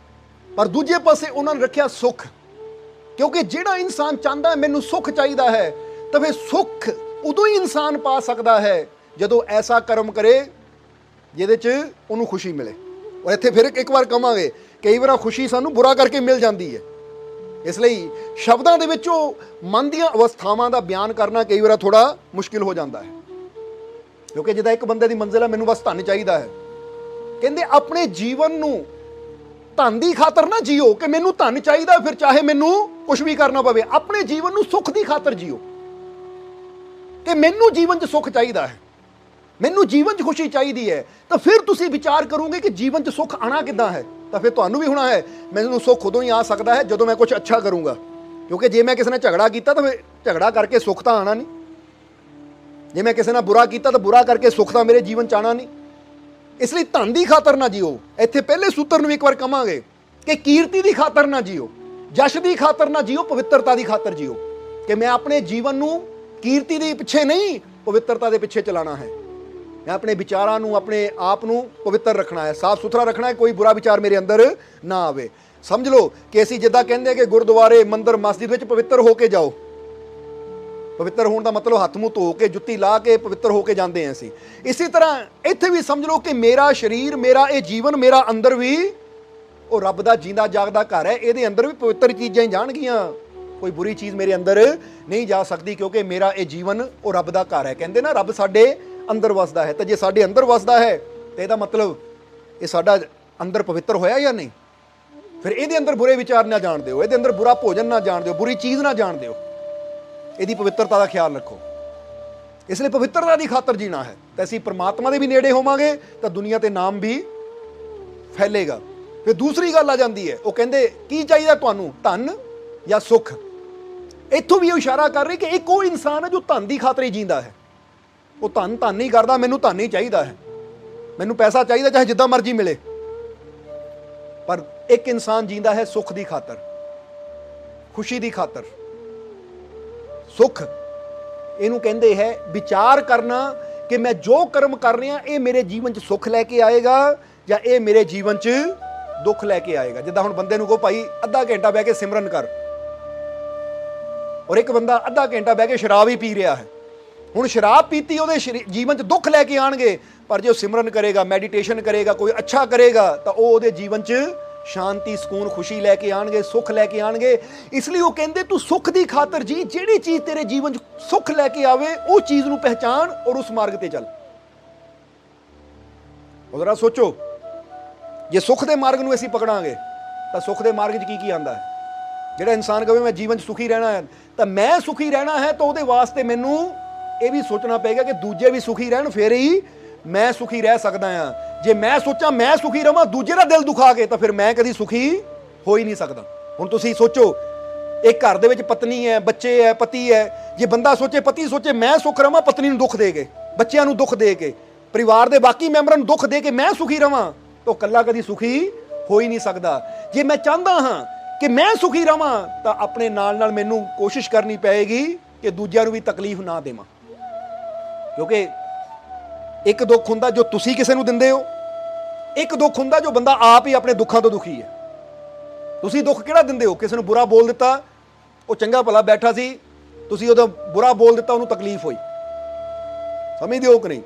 ਪਰ ਦੂਜੇ ਪਾਸੇ ਉਹਨਾਂ ਨੇ ਰੱਖਿਆ ਸੁੱਖ, ਕਿਉਂਕਿ ਜਿਹੜਾ ਇਨਸਾਨ ਚਾਹੁੰਦਾ ਹੈ ਮੈਨੂੰ ਸੁੱਖ ਚਾਹੀਦਾ ਹੈ, ਤਾਂ ਫਿਰ ਸੁੱਖ ਉਦੋਂ ਹੀ ਇਨਸਾਨ ਪਾ ਸਕਦਾ ਹੈ ਜਦੋਂ ਐਸਾ ਕਰਮ ਕਰੇ ਜਿਹਦੇ 'ਚ ਉਹਨੂੰ ਖੁਸ਼ੀ ਮਿਲੇ। ਔਰ ਇੱਥੇ ਫਿਰ ਇੱਕ ਵਾਰ ਕਹਾਂਗੇ, ਕਈ ਵਾਰ ਖੁਸ਼ੀ ਸਾਨੂੰ ਬੁਰਾ ਕਰਕੇ ਮਿਲ ਜਾਂਦੀ ਹੈ। ਇਸ ਲਈ ਸ਼ਬਦਾਂ ਦੇ ਵਿੱਚ ਉਹ ਮਨ ਦੀਆਂ ਅਵਸਥਾਵਾਂ ਦਾ ਬਿਆਨ ਕਰਨਾ ਕਈ ਵਾਰ ਥੋੜਾ ਮੁਸ਼ਕਿਲ ਹੋ ਜਾਂਦਾ ਹੈ। ਕਿਉਂਕਿ ਜਿੱਦਾਂ ਇੱਕ ਬੰਦੇ ਦੀ ਮੰਜ਼ਿਲ ਹੈ, ਮੈਨੂੰ ਬਸ ਧਨ ਚਾਹੀਦਾ ਹੈ, ਕਹਿੰਦੇ ਆਪਣੇ ਜੀਵਨ ਨੂੰ ਧਨ ਦੀ ਖਾਤਰ ਨਾ ਜੀਓ ਕਿ ਮੈਨੂੰ ਧਨ ਚਾਹੀਦਾ ਫਿਰ ਚਾਹੇ ਮੈਨੂੰ ਕੁਝ ਵੀ ਕਰਨਾ ਪਵੇ, ਆਪਣੇ ਜੀਵਨ ਨੂੰ ਸੁੱਖ ਦੀ ਖਾਤਰ ਜੀਓ ਕਿ ਮੈਨੂੰ ਜੀਵਨ 'ਚ ਸੁੱਖ ਚਾਹੀਦਾ ਹੈ, ਮੈਨੂੰ ਜੀਵਨ 'ਚ ਖੁਸ਼ੀ ਚਾਹੀਦੀ ਹੈ। ਤਾਂ ਫਿਰ ਤੁਸੀਂ ਵਿਚਾਰ ਕਰੋਗੇ ਕਿ ਜੀਵਨ 'ਚ ਸੁੱਖ ਆਣਾ ਕਿੱਦਾਂ ਹੈ। ਤਾਂ ਫਿਰ ਤੁਹਾਨੂੰ ਵੀ ਹੋਣਾ ਹੈ ਮੈਨੂੰ ਸੁੱਖ ਉਦੋਂ ਹੀ ਆ ਸਕਦਾ ਹੈ ਜਦੋਂ ਮੈਂ ਕੁਝ ਅੱਛਾ ਕਰੂੰਗਾ, ਕਿਉਂਕਿ ਜੇ ਮੈਂ ਕਿਸੇ ਨਾਲ ਝਗੜਾ ਕੀਤਾ ਤਾਂ ਫਿਰ ਝਗੜਾ ਕਰਕੇ ਸੁੱਖ ਤਾਂ ਆਣਾ ਨਹੀਂ, ਜੇ ਮੈਂ ਕਿਸੇ ਨਾਲ ਬੁਰਾ ਕੀਤਾ ਤਾਂ ਬੁਰਾ ਕਰਕੇ ਸੁੱਖ ਤਾਂ ਮੇਰੇ ਜੀਵਨ 'ਚ ਆਣਾ ਨਹੀਂ। ਇਸ ਲਈ ਧਨ ਦੀ ਖਾਤਰ ਨਾ ਜੀਓ। ਇੱਥੇ ਪਹਿਲੇ ਸੂਤਰ ਨੂੰ ਵੀ ਇੱਕ ਵਾਰ ਕਵਾਂਗੇ ਕਿ ਕੀਰਤੀ ਦੀ ਖਾਤਰ ਨਾ ਜੀਓ, ਜਸ਼ ਦੀ ਖਾਤਰ ਨਾ ਜੀਓ, ਪਵਿੱਤਰਤਾ ਦੀ ਖਾਤਰ ਜੀਓ ਕਿ ਮੈਂ ਆਪਣੇ ਜੀਵਨ ਨੂੰ ਕੀਰਤੀ ਦੇ ਪਿੱਛੇ ਨਹੀਂ, ਪਵਿੱਤਰਤਾ ਦੇ ਪਿੱਛੇ ਚਲਾਣਾ ਹੈ। ਮੈਂ ਆਪਣੇ ਵਿਚਾਰਾਂ ਨੂੰ, ਆਪਣੇ ਆਪ ਨੂੰ ਪਵਿੱਤਰ ਰੱਖਣਾ ਹੈ, ਸਾਫ਼ ਸੁਥਰਾ ਰੱਖਣਾ ਹੈ, ਕੋਈ ਬੁਰਾ ਵਿਚਾਰ ਮੇਰੇ ਅੰਦਰ ਨਾ ਆਵੇ। ਸਮਝ ਲਓ ਕਿ ਅਸੀਂ ਜਿੱਦਾਂ ਕਹਿੰਦੇ ਕਿ ਗੁਰਦੁਆਰੇ, ਮੰਦਿਰ, ਮਸਜਿਦ ਵਿੱਚ ਪਵਿੱਤਰ ਹੋ ਕੇ ਜਾਓ। ਪਵਿੱਤਰ ਹੋਣ ਦਾ ਮਤਲਬ ਹੱਥ ਮੂੰਹ ਧੋ ਕੇ, ਜੁੱਤੀ ਲਾ ਕੇ ਪਵਿੱਤਰ ਹੋ ਕੇ ਜਾਂਦੇ ਹਾਂ ਅਸੀਂ। ਇਸੇ ਤਰ੍ਹਾਂ ਇੱਥੇ ਵੀ ਸਮਝ ਲਓ ਕਿ ਮੇਰਾ ਸਰੀਰ, ਮੇਰਾ ਇਹ ਜੀਵਨ, ਮੇਰਾ ਅੰਦਰ ਵੀ ਉਹ ਰੱਬ ਦਾ ਜੀਂਦਾ ਜਾਗਦਾ ਘਰ ਹੈ। ਇਹਦੇ ਅੰਦਰ ਵੀ ਪਵਿੱਤਰ ਚੀਜ਼ਾਂ ਹੀ ਜਾਣਗੀਆਂ, ਕੋਈ ਬੁਰੀ ਚੀਜ਼ ਮੇਰੇ ਅੰਦਰ ਨਹੀਂ ਜਾ ਸਕਦੀ, ਕਿਉਂਕਿ ਮੇਰਾ ਇਹ ਜੀਵਨ ਉਹ ਰੱਬ ਦਾ ਘਰ ਹੈ। ਕਹਿੰਦੇ ਨਾ ਰੱਬ ਸਾਡੇ ਅੰਦਰ ਵਸਦਾ ਹੈ, ਤਾਂ ਜੇ ਸਾਡੇ ਅੰਦਰ ਵਸਦਾ ਹੈ ਤਾਂ ਇਹਦਾ ਮਤਲਬ ਇਹ ਸਾਡਾ ਅੰਦਰ ਪਵਿੱਤਰ ਹੋਇਆ ਜਾਂ ਨਹੀਂ। ਫਿਰ ਇਹਦੇ ਅੰਦਰ ਬੁਰੇ ਵਿਚਾਰ ਨਾ ਜਾਣ ਦਿਓ, ਇਹਦੇ ਅੰਦਰ ਬੁਰਾ ਭੋਜਨ ਨਾ ਜਾਣ ਦਿਓ, ਬੁਰੀ ਚੀਜ਼ ਨਾ ਜਾਣ ਦਿਓ। ਇਹਦੀ ਪਵਿੱਤਰਤਾ ਦਾ ਖਿਆਲ ਰੱਖੋ। ਇਸ ਲਈ ਪਵਿੱਤਰਤਾ ਦੀ ਖਾਤਰ ਜੀਣਾ ਹੈ ਤਾਂ ਅਸੀਂ ਪਰਮਾਤਮਾ ਦੇ ਵੀ ਨੇੜੇ ਹੋਵਾਂਗੇ, ਤਾਂ ਦੁਨੀਆ ਤੇ ਨਾਮ ਵੀ ਫੈਲੇਗਾ। ਫਿਰ ਦੂਸਰੀ ਗੱਲ ਆ ਜਾਂਦੀ ਹੈ, ਉਹ ਕਹਿੰਦੇ ਕੀ ਚਾਹੀਦਾ ਤੁਹਾਨੂੰ, ਧਨ ਜਾਂ ਸੁੱਖ। ਇੱਥੋਂ ਵੀ ਉਹ ਇਸ਼ਾਰਾ ਕਰ ਰਹੀ ਕਿ ਇੱਕ ਉਹ ਇਨਸਾਨ ਹੈ ਜੋ ਧਨ ਦੀ ਖਾਤਰ ਹੀ ਜੀਂਦਾ ਹੈ। ਉਹ ਧਨ ਨਹੀਂ ਕਰਦਾ, ਮੈਨੂੰ ਧਨ ਹੀ ਚਾਹੀਦਾ ਹੈ, ਮੈਨੂੰ ਪੈਸਾ ਚਾਹੀਦਾ ਚਾਹੇ ਜਿੱਦਾਂ ਮਰਜ਼ੀ ਮਿਲੇ। ਪਰ ਇੱਕ ਇਨਸਾਨ ਜੀਂਦਾ ਹੈ ਸੁੱਖ ਦੀ ਖਾਤਰ, ਖੁਸ਼ੀ ਦੀ ਖਾਤਰ। ਸੁੱਖ ਇਹਨੂੰ ਕਹਿੰਦੇ ਹੈ ਵਿਚਾਰ ਕਰਨਾ ਕਿ ਮੈਂ ਜੋ ਕਰਮ ਕਰ ਰਿਹਾ ਇਹ ਮੇਰੇ ਜੀਵਨ 'ਚ ਸੁੱਖ ਲੈ ਕੇ ਆਏਗਾ ਜਾਂ ਇਹ ਮੇਰੇ ਜੀਵਨ 'ਚ ਦੁੱਖ ਲੈ ਕੇ ਆਏਗਾ। ਜਿੱਦਾਂ ਹੁਣ ਬੰਦੇ ਨੂੰ ਕਹੋ ਭਾਈ ਅੱਧਾ ਘੰਟਾ ਬਹਿ ਕੇ ਸਿਮਰਨ ਕਰ, ਔਰ ਇੱਕ ਬੰਦਾ ਅੱਧਾ ਘੰਟਾ ਬਹਿ ਕੇ ਸ਼ਰਾਬ ਹੀ ਪੀ ਰਿਹਾ ਹੈ। ਹੁਣ ਸ਼ਰਾਬ ਪੀਤੀ ਉਹਦੇ ਜੀਵਨ 'ਚ ਦੁੱਖ ਲੈ ਕੇ ਆਣਗੇ, ਪਰ ਜੇ ਉਹ ਸਿਮਰਨ ਕਰੇਗਾ, ਮੈਡੀਟੇਸ਼ਨ ਕਰੇਗਾ, ਕੋਈ ਅੱਛਾ ਕਰੇਗਾ ਤਾਂ ਉਹ ਉਹਦੇ ਜੀਵਨ 'ਚ ਸ਼ਾਂਤੀ, ਸਕੂਨ, ਖੁਸ਼ੀ ਲੈ ਕੇ ਆਣਗੇ, ਸੁੱਖ ਲੈ ਕੇ ਆਣਗੇ। ਇਸ ਲਈ ਉਹ ਕਹਿੰਦੇ ਤੂੰ ਸੁੱਖ ਦੀ ਖਾਤਰ ਜੀ, ਜਿਹੜੀ ਚੀਜ਼ ਤੇਰੇ ਜੀਵਨ 'ਚ ਸੁੱਖ ਲੈ ਕੇ ਆਵੇ ਉਹ ਚੀਜ਼ ਨੂੰ ਪਹਿਚਾਣ ਔਰ ਉਸ ਮਾਰਗ ਤੇ ਚੱਲ। ਉਹ ਜ਼ਰਾ ਸੋਚੋ, ਜੇ ਸੁੱਖ ਦੇ ਮਾਰਗ ਨੂੰ ਅਸੀਂ ਪਕੜਾਂਗੇ ਤਾਂ ਸੁੱਖ ਦੇ ਮਾਰਗ 'ਚ ਕੀ ਕੀ ਆਂਦਾ ਹੈ। ਜਿਹੜਾ ਇਨਸਾਨ ਕਹੇ ਮੈਂ ਜੀਵਨ 'ਚ ਸੁਖੀ ਰਹਿਣਾ ਹੈ, ਤਾਂ ਮੈਂ ਸੁਖੀ ਰਹਿਣਾ ਹੈ ਤਾਂ ਉਹਦੇ ਵਾਸਤੇ ਮੈਨੂੰ ਇਹ ਵੀ ਸੋਚਣਾ ਪਏਗਾ ਕਿ ਦੂਜੇ ਵੀ ਸੁਖੀ ਰਹਿਣ, ਫਿਰ ਹੀ ਮੈਂ ਸੁਖੀ ਰਹਿ ਸਕਦਾ ਹਾਂ। ਜੇ ਮੈਂ ਸੋਚਾਂ ਮੈਂ ਸੁਖੀ ਰਵਾਂ ਦੂਜੇ ਦਾ ਦਿਲ ਦੁਖਾ ਕੇ, ਤਾਂ ਫਿਰ ਮੈਂ ਕਦੀ ਸੁਖੀ ਹੋ ਹੀ ਨਹੀਂ ਸਕਦਾ। ਹੁਣ ਤੁਸੀਂ ਸੋਚੋ, ਇੱਕ ਘਰ ਦੇ ਵਿੱਚ ਪਤਨੀ ਹੈ, ਬੱਚੇ ਹੈ, ਪਤੀ ਹੈ। ਜੇ ਬੰਦਾ ਸੋਚੇ, ਪਤੀ ਸੋਚੇ ਮੈਂ ਸੁਖ ਰਵਾਂ, ਪਤਨੀ ਨੂੰ ਦੁੱਖ ਦੇ ਕੇ, ਬੱਚਿਆਂ ਨੂੰ ਦੁੱਖ ਦੇ ਕੇ, ਪਰਿਵਾਰ ਦੇ ਬਾਕੀ ਮੈਂਬਰਾਂ ਨੂੰ ਦੁੱਖ ਦੇ ਕੇ ਮੈਂ ਸੁਖੀ ਰਵਾਂ, ਤਾਂ ਇਕੱਲਾ ਕਦੀ ਸੁਖੀ ਹੋ ਹੀ ਨਹੀਂ ਸਕਦਾ। ਜੇ ਮੈਂ ਚਾਹੁੰਦਾ ਹਾਂ ਕਿ ਮੈਂ ਸੁਖੀ ਰਵਾਂ ਤਾਂ ਆਪਣੇ ਨਾਲ ਨਾਲ ਮੈਨੂੰ ਕੋਸ਼ਿਸ਼ ਕਰਨੀ ਪਏਗੀ ਕਿ ਦੂਜਿਆਂ ਨੂੰ ਵੀ ਤਕਲੀਫ ਨਾ ਦੇਵਾਂ, ਕਿਉਂਕਿ ਇੱਕ ਦੁੱਖ ਹੁੰਦਾ ਜੋ ਤੁਸੀਂ ਕਿਸੇ ਨੂੰ ਦਿੰਦੇ ਹੋ, ਇੱਕ ਦੁੱਖ ਹੁੰਦਾ ਜੋ ਬੰਦਾ ਆਪ ਹੀ ਆਪਣੇ ਦੁੱਖਾਂ ਤੋਂ ਦੁਖੀ ਹੈ। ਤੁਸੀਂ ਦੁੱਖ ਕਿਹੜਾ ਦਿੰਦੇ ਹੋ? ਕਿਸੇ ਨੂੰ ਬੁਰਾ ਬੋਲ ਦਿੱਤਾ, ਉਹ ਚੰਗਾ ਭਲਾ ਬੈਠਾ ਸੀ, ਤੁਸੀਂ ਉਹਦਾ ਬੁਰਾ ਬੋਲ ਦਿੱਤਾ, ਉਹਨੂੰ ਤਕਲੀਫ ਹੋਈ। ਸਮਝਦੇ ਹੋ ਕਿ ਨਹੀਂ?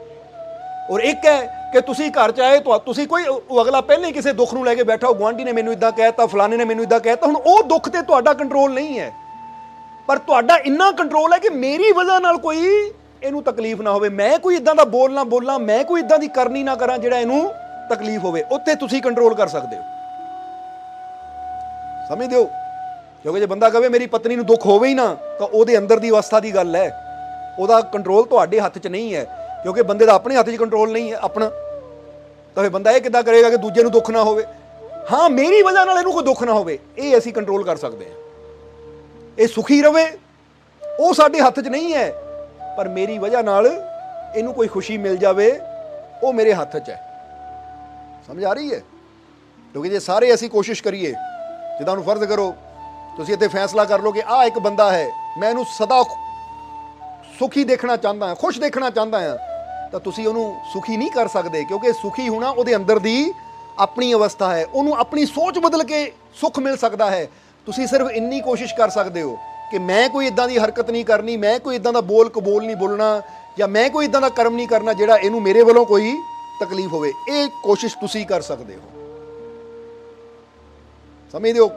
ਔਰ ਇੱਕ ਹੈ ਕਿ ਤੁਸੀਂ ਘਰ ਚ ਆਏ, ਤੁਸੀਂ ਕੋਈ ਅਗਲਾ ਪਹਿਲਾਂ ਹੀ ਕਿਸੇ ਦੁੱਖ ਨੂੰ ਲੈ ਕੇ ਬੈਠਾ ਹੋ, ਗੁਆਂਢੀ ਨੇ ਮੈਨੂੰ ਇਦਾਂ ਕਹਿਤਾ, ਫਲਾਣੇ ਨੇ ਮੈਨੂੰ ਇਦਾਂ ਕਹਿਤਾ। ਹੁਣ ਉਹ ਦੁੱਖ ਤੇ ਤੁਹਾਡਾ ਕੰਟਰੋਲ ਨਹੀਂ ਹੈ, ਪਰ ਤੁਹਾਡਾ ਇੰਨਾ ਕੰਟਰੋਲ ਹੈ ਕਿ ਮੇਰੀ ਵਜ੍ਹਾ ਨਾਲ ਕੋਈ ਇਹਨੂੰ ਤਕਲੀਫ ਨਾ ਹੋਵੇ, ਮੈਂ ਕੋਈ ਇਦਾਂ ਦਾ ਬੋਲ ਨਾ ਬੋਲਾਂ, ਮੈਂ ਕੋਈ ਇਦਾਂ ਦੀ ਕਰਨੀ ਨਾ ਕਰਾਂ ਜਿਹੜਾ ਇਹਨੂੰ ਤਕਲੀਫ ਹੋਵੇ। ਉੱਥੇ ਤੁਸੀਂ ਕੰਟਰੋਲ ਕਰ ਸਕਦੇ ਹੋ। ਸਮਝਦੇ ਹੋ? ਕਿਉਂਕਿ ਜੇ ਬੰਦਾ ਕਹੇ ਮੇਰੀ ਪਤਨੀ ਨੂੰ ਦੁੱਖ ਹੋਵੇ ਹੀ ਨਾ, ਤਾਂ ਉਹਦੇ ਅੰਦਰ ਦੀ ਅਵਸਥਾ ਦੀ ਗੱਲ ਹੈ, ਉਹਦਾ ਕੰਟਰੋਲ ਤੁਹਾਡੇ ਹੱਥ 'ਚ ਨਹੀਂ ਹੈ, ਕਿਉਂਕਿ ਬੰਦੇ ਦਾ ਆਪਣੇ ਹੱਥ 'ਚ ਕੰਟਰੋਲ ਨਹੀਂ ਹੈ ਆਪਣਾ। ਤਾਂ ਫਿਰ ਬੰਦਾ ਇਹ ਕਿੱਦਾਂ ਕਰੇਗਾ ਕਿ ਦੂਜੇ ਨੂੰ ਦੁੱਖ ਨਾ ਹੋਵੇ? ਹਾਂ, ਮੇਰੀ ਵਜ੍ਹਾ ਨਾਲ ਇਹਨੂੰ ਕੋਈ ਦੁੱਖ ਨਾ ਹੋਵੇ, ਇਹ ਅਸੀਂ ਕੰਟਰੋਲ ਕਰ ਸਕਦੇ ਹਾਂ। ਇਹ ਸੁਖੀ ਰਵੇ ਉਹ ਸਾਡੇ ਹੱਥ 'ਚ ਨਹੀਂ ਹੈ, ਪਰ ਮੇਰੀ ਵਜ੍ਹਾ ਨਾਲ ਇਹਨੂੰ ਕੋਈ ਖੁਸ਼ੀ ਮਿਲ ਜਾਵੇ ਉਹ ਮੇਰੇ ਹੱਥ 'ਚ ਹੈ। ਸਮਝ ਆ ਰਹੀ ਹੈ? ਕਿਉਂਕਿ ਜੇ ਸਾਰੇ ਅਸੀਂ ਕੋਸ਼ਿਸ਼ ਕਰੀਏ, ਜਿੱਦਾਂ ਨੂੰ ਫਰਜ਼ ਕਰੋ ਤੁਸੀਂ ਇੱਥੇ ਫੈਸਲਾ ਕਰ ਲਓ ਕਿ ਆਹ ਇੱਕ ਬੰਦਾ ਹੈ, ਮੈਂ ਇਹਨੂੰ ਸਦਾ ਸੁਖੀ ਦੇਖਣਾ ਚਾਹੁੰਦਾ ਹਾਂ, ਖੁਸ਼ ਦੇਖਣਾ ਚਾਹੁੰਦਾ ਹਾਂ, ਤਾਂ ਤੁਸੀਂ ਉਹਨੂੰ ਸੁਖੀ ਨਹੀਂ ਕਰ ਸਕਦੇ, ਕਿਉਂਕਿ ਸੁਖੀ ਹੋਣਾ ਉਹਦੇ ਅੰਦਰ ਦੀ ਆਪਣੀ ਅਵਸਥਾ ਹੈ। ਉਹਨੂੰ ਆਪਣੀ ਸੋਚ ਬਦਲ ਕੇ ਸੁੱਖ ਮਿਲ ਸਕਦਾ ਹੈ। ਤੁਸੀਂ ਸਿਰਫ ਇੰਨੀ ਕੋਸ਼ਿਸ਼ ਕਰ ਸਕਦੇ ਹੋ ਕਿ ਮੈਂ ਕੋਈ ਇਦਾਂ ਦੀ ਹਰਕਤ ਨਹੀਂ ਕਰਨੀ, ਮੈਂ ਕੋਈ ਇਦਾਂ ਦਾ ਬੋਲ ਕਬੋਲ ਨਹੀਂ ਬੋਲਣਾ, ਜਾਂ ਮੈਂ ਕੋਈ ਇਦਾਂ ਦਾ ਕਰਮ ਨਹੀਂ ਕਰਨਾ ਜਿਹੜਾ ਇਹਨੂੰ ਮੇਰੇ ਵੱਲੋਂ ਕੋਈ ਤਕਲੀਫ ਹੋਵੇ। ਇਹ ਕੋਸ਼ਿਸ਼ ਤੁਸੀਂ ਕਰ ਸਕਦੇ ਹੋ। ਸਮਝਦੇ ਹੋ?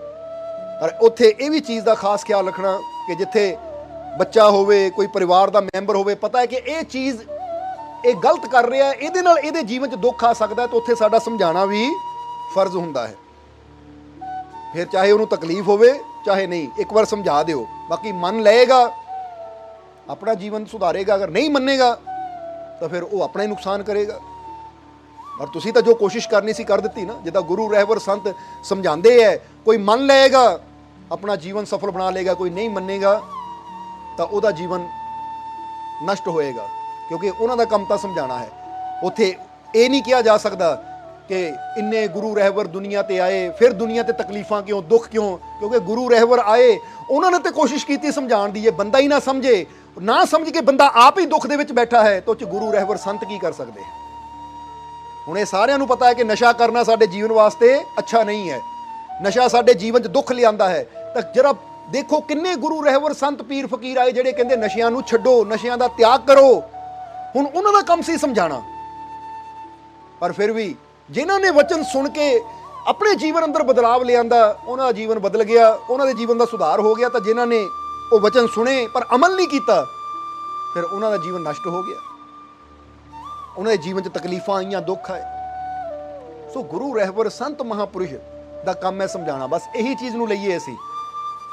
ਪਰ ਉੱਥੇ ਇਹ ਵੀ ਚੀਜ਼ ਦਾ ਖਾਸ ਖਿਆਲ ਰੱਖਣਾ ਕਿ ਜਿੱਥੇ ਬੱਚਾ ਹੋਵੇ, ਕੋਈ ਪਰਿਵਾਰ ਦਾ ਮੈਂਬਰ ਹੋਵੇ, ਪਤਾ ਹੈ ਕਿ ਇਹ ਚੀਜ਼ ਇਹ ਗਲਤ ਕਰ ਰਿਹਾ ਹੈ, ਇਹਦੇ ਨਾਲ ਇਹਦੇ ਜੀਵਨ 'ਚ ਦੁੱਖ ਆ ਸਕਦਾ ਹੈ, ਤਾਂ ਉੱਥੇ ਸਾਡਾ ਸਮਝਾਉਣਾ ਵੀ ਫਰਜ਼ ਹੁੰਦਾ ਹੈ। ਫਿਰ ਚਾਹੇ ਉਹਨੂੰ ਤਕਲੀਫ ਹੋਵੇ ਚਾਹੇ ਨਹੀਂ, ਇੱਕ ਵਾਰ ਸਮਝਾ ਦਿਓ। ਬਾਕੀ ਮੰਨ ਲਏਗਾ ਆਪਣਾ ਜੀਵਨ ਸੁਧਾਰੇਗਾ, ਅਗਰ ਨਹੀਂ ਮੰਨੇਗਾ ਤਾਂ ਫਿਰ ਉਹ ਆਪਣਾ ਹੀ ਨੁਕਸਾਨ ਕਰੇਗਾ। ਔਰ ਤੁਸੀਂ ਤਾਂ ਜੋ ਕੋਸ਼ਿਸ਼ ਕਰਨੀ ਸੀ ਕਰ ਦਿੱਤੀ ਨਾ। ਜਿੱਦਾਂ ਗੁਰੂ ਰਹਿਬਰ ਸੰਤ ਸਮਝਾਉਂਦੇ ਹੈ, ਕੋਈ ਮੰਨ ਲਏਗਾ ਆਪਣਾ ਜੀਵਨ ਸਫਲ ਬਣਾ ਲਏਗਾ, ਕੋਈ ਨਹੀਂ ਮੰਨੇਗਾ ਤਾਂ ਉਹਦਾ ਜੀਵਨ ਨਸ਼ਟ ਹੋਏਗਾ, ਕਿਉਂਕਿ ਉਹਨਾਂ ਦਾ ਕੰਮ ਤਾਂ ਸਮਝਾਉਣਾ ਹੈ। ਉੱਥੇ ਇਹ ਨਹੀਂ ਕਿਹਾ ਜਾ ਸਕਦਾ ਕਿ ਇੰਨੇ ਗੁਰੂ ਰਹਿਬਰ ਦੁਨੀਆ ਤੇ ਆਏ, ਫਿਰ ਦੁਨੀਆ ਤੇ ਤਕਲੀਫਾਂ ਕਿਉਂ, ਦੁੱਖ ਕਿਉਂ? ਕਿਉਂਕਿ ਗੁਰੂ ਰਹਿਬਰ ਆਏ, ਉਹਨਾਂ ਨੇ ਤੇ ਕੋਸ਼ਿਸ਼ ਕੀਤੀ ਸਮਝਾਉਣ ਦੀ। ਜੇ ਬੰਦਾ ਹੀ ਨਾ ਸਮਝੇ, ਨਾ ਸਮਝ ਕੇ ਬੰਦਾ ਆਪ ਹੀ ਦੁੱਖ ਦੇ ਵਿੱਚ ਬੈਠਾ ਹੈ, ਤਾਂ ਉਹ 'ਚ ਗੁਰੂ ਰਹਿਬਰ ਸੰਤ ਕੀ ਕਰ ਸਕਦੇ? ਹੁਣ ਇਹ ਸਾਰਿਆਂ ਨੂੰ ਪਤਾ ਹੈ ਕਿ ਨਸ਼ਾ ਕਰਨਾ ਸਾਡੇ ਜੀਵਨ ਵਾਸਤੇ ਅੱਛਾ ਨਹੀਂ ਹੈ। ਨਸ਼ਾ ਸਾਡੇ ਜੀਵਨ 'ਚ ਦੁੱਖ ਲਿਆਂਦਾ ਹੈ। ਤਾਂ ਜਰਾ ਦੇਖੋ ਕਿੰਨੇ ਗੁਰੂ ਰਹਿਬਰ ਸੰਤ ਪੀਰ ਫਕੀਰ ਆਏ ਜਿਹੜੇ ਕਹਿੰਦੇ ਨਸ਼ਿਆਂ ਨੂੰ ਛੱਡੋ, ਨਸ਼ਿਆਂ ਦਾ ਤਿਆਗ ਕਰੋ। ਹੁਣ ਉਹਨਾਂ ਦਾ ਕੰਮ ਸੀ ਸਮਝਾਣਾ, ਪਰ ਫਿਰ ਵੀ ਜਿਨ੍ਹਾਂ ਨੇ ਵਚਨ ਸੁਣ ਕੇ ਆਪਣੇ ਜੀਵਨ ਅੰਦਰ ਬਦਲਾਵ ਲਿਆਂਦਾ, ਉਹਨਾਂ ਦਾ ਜੀਵਨ ਬਦਲ ਗਿਆ, ਉਹਨਾਂ ਦੇ ਜੀਵਨ ਦਾ ਸੁਧਾਰ ਹੋ ਗਿਆ। ਤਾਂ ਜਿਨ੍ਹਾਂ ਨੇ ਉਹ ਵਚਨ ਸੁਣੇ ਪਰ ਅਮਲ ਨਹੀਂ ਕੀਤਾ, ਫਿਰ ਉਹਨਾਂ ਦਾ ਜੀਵਨ ਨਸ਼ਟ ਹੋ ਗਿਆ, ਉਹਨਾਂ ਦੇ ਜੀਵਨ 'ਚ ਤਕਲੀਫਾਂ ਆਈਆਂ, ਦੁੱਖ ਆਏ। ਸੋ ਗੁਰੂ ਰਹਿਬਰ ਸੰਤ ਮਹਾਂਪੁਰਸ਼ ਦਾ ਕੰਮ ਹੈ ਸਮਝਾਉਣਾ। ਬਸ ਇਹੀ ਚੀਜ਼ ਨੂੰ ਲਈਏ ਅਸੀਂ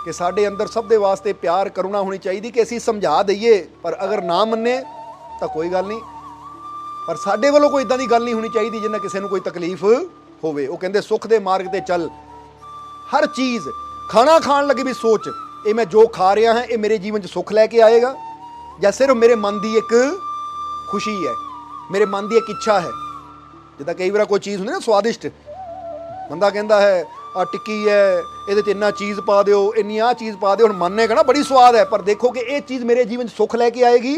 ਕਿ ਸਾਡੇ ਅੰਦਰ ਸਭ ਦੇ ਵਾਸਤੇ ਪਿਆਰ ਕਰੁਣਾ ਹੋਣੀ ਚਾਹੀਦੀ, ਕਿ ਅਸੀਂ ਸਮਝਾ ਦਈਏ, ਪਰ ਅਗਰ ਨਾ ਮੰਨੇ ਤਾਂ ਕੋਈ ਗੱਲ ਨਹੀਂ, ਪਰ ਸਾਡੇ ਵੱਲੋਂ ਕੋਈ ਇਦਾਂ ਦੀ ਗੱਲ ਨਹੀਂ ਹੋਣੀ ਚਾਹੀਦੀ ਜਿੰਨਾ ਕਿਸੇ ਨੂੰ ਕੋਈ ਤਕਲੀਫ ਹੋਵੇ। ਉਹ ਕਹਿੰਦੇ ਸੁੱਖ ਦੇ ਮਾਰਗ ਤੇ ਚੱਲ, ਹਰ ਚੀਜ਼ ਖਾਣਾ ਖਾਣ ਲੱਗੇ ਵੀ ਸੋਚ, ਇਹ ਮੈਂ ਜੋ ਖਾ ਰਿਹਾ ਹਾਂ ਇਹ ਮੇਰੇ ਜੀਵਨ 'ਚ ਸੁੱਖ ਲੈ ਕੇ ਆਏਗਾ ਜਾਂ ਸਿਰਫ ਮੇਰੇ ਮਨ ਦੀ ਇੱਕ ਖੁਸ਼ੀ ਹੈ, ਮੇਰੇ ਮਨ ਦੀ ਇੱਕ ਇੱਛਾ ਹੈ। ਜਿੱਦਾਂ ਕਈ ਵਾਰ ਕੋਈ ਚੀਜ਼ ਹੁੰਦੀ ਨਾ ਸਵਾਦਿਸ਼ਟ, ਬੰਦਾ ਕਹਿੰਦਾ ਹੈ ਆ ਟਿੱਕੀ ਹੈ, ਇਹਦੇ 'ਚ ਇੰਨਾ ਚੀਜ਼ ਪਾ ਦਿਓ, ਇੰਨੀ ਆਹ ਚੀਜ਼ ਪਾ ਦਿਓ। ਹੁਣ ਮਨ ਨੇ ਕਹਿਣਾ ਬੜੀ ਸਵਾਦ ਹੈ, ਪਰ ਦੇਖੋ ਕਿ ਇਹ ਚੀਜ਼ ਮੇਰੇ ਜੀਵਨ 'ਚ ਸੁੱਖ ਲੈ ਕੇ ਆਏਗੀ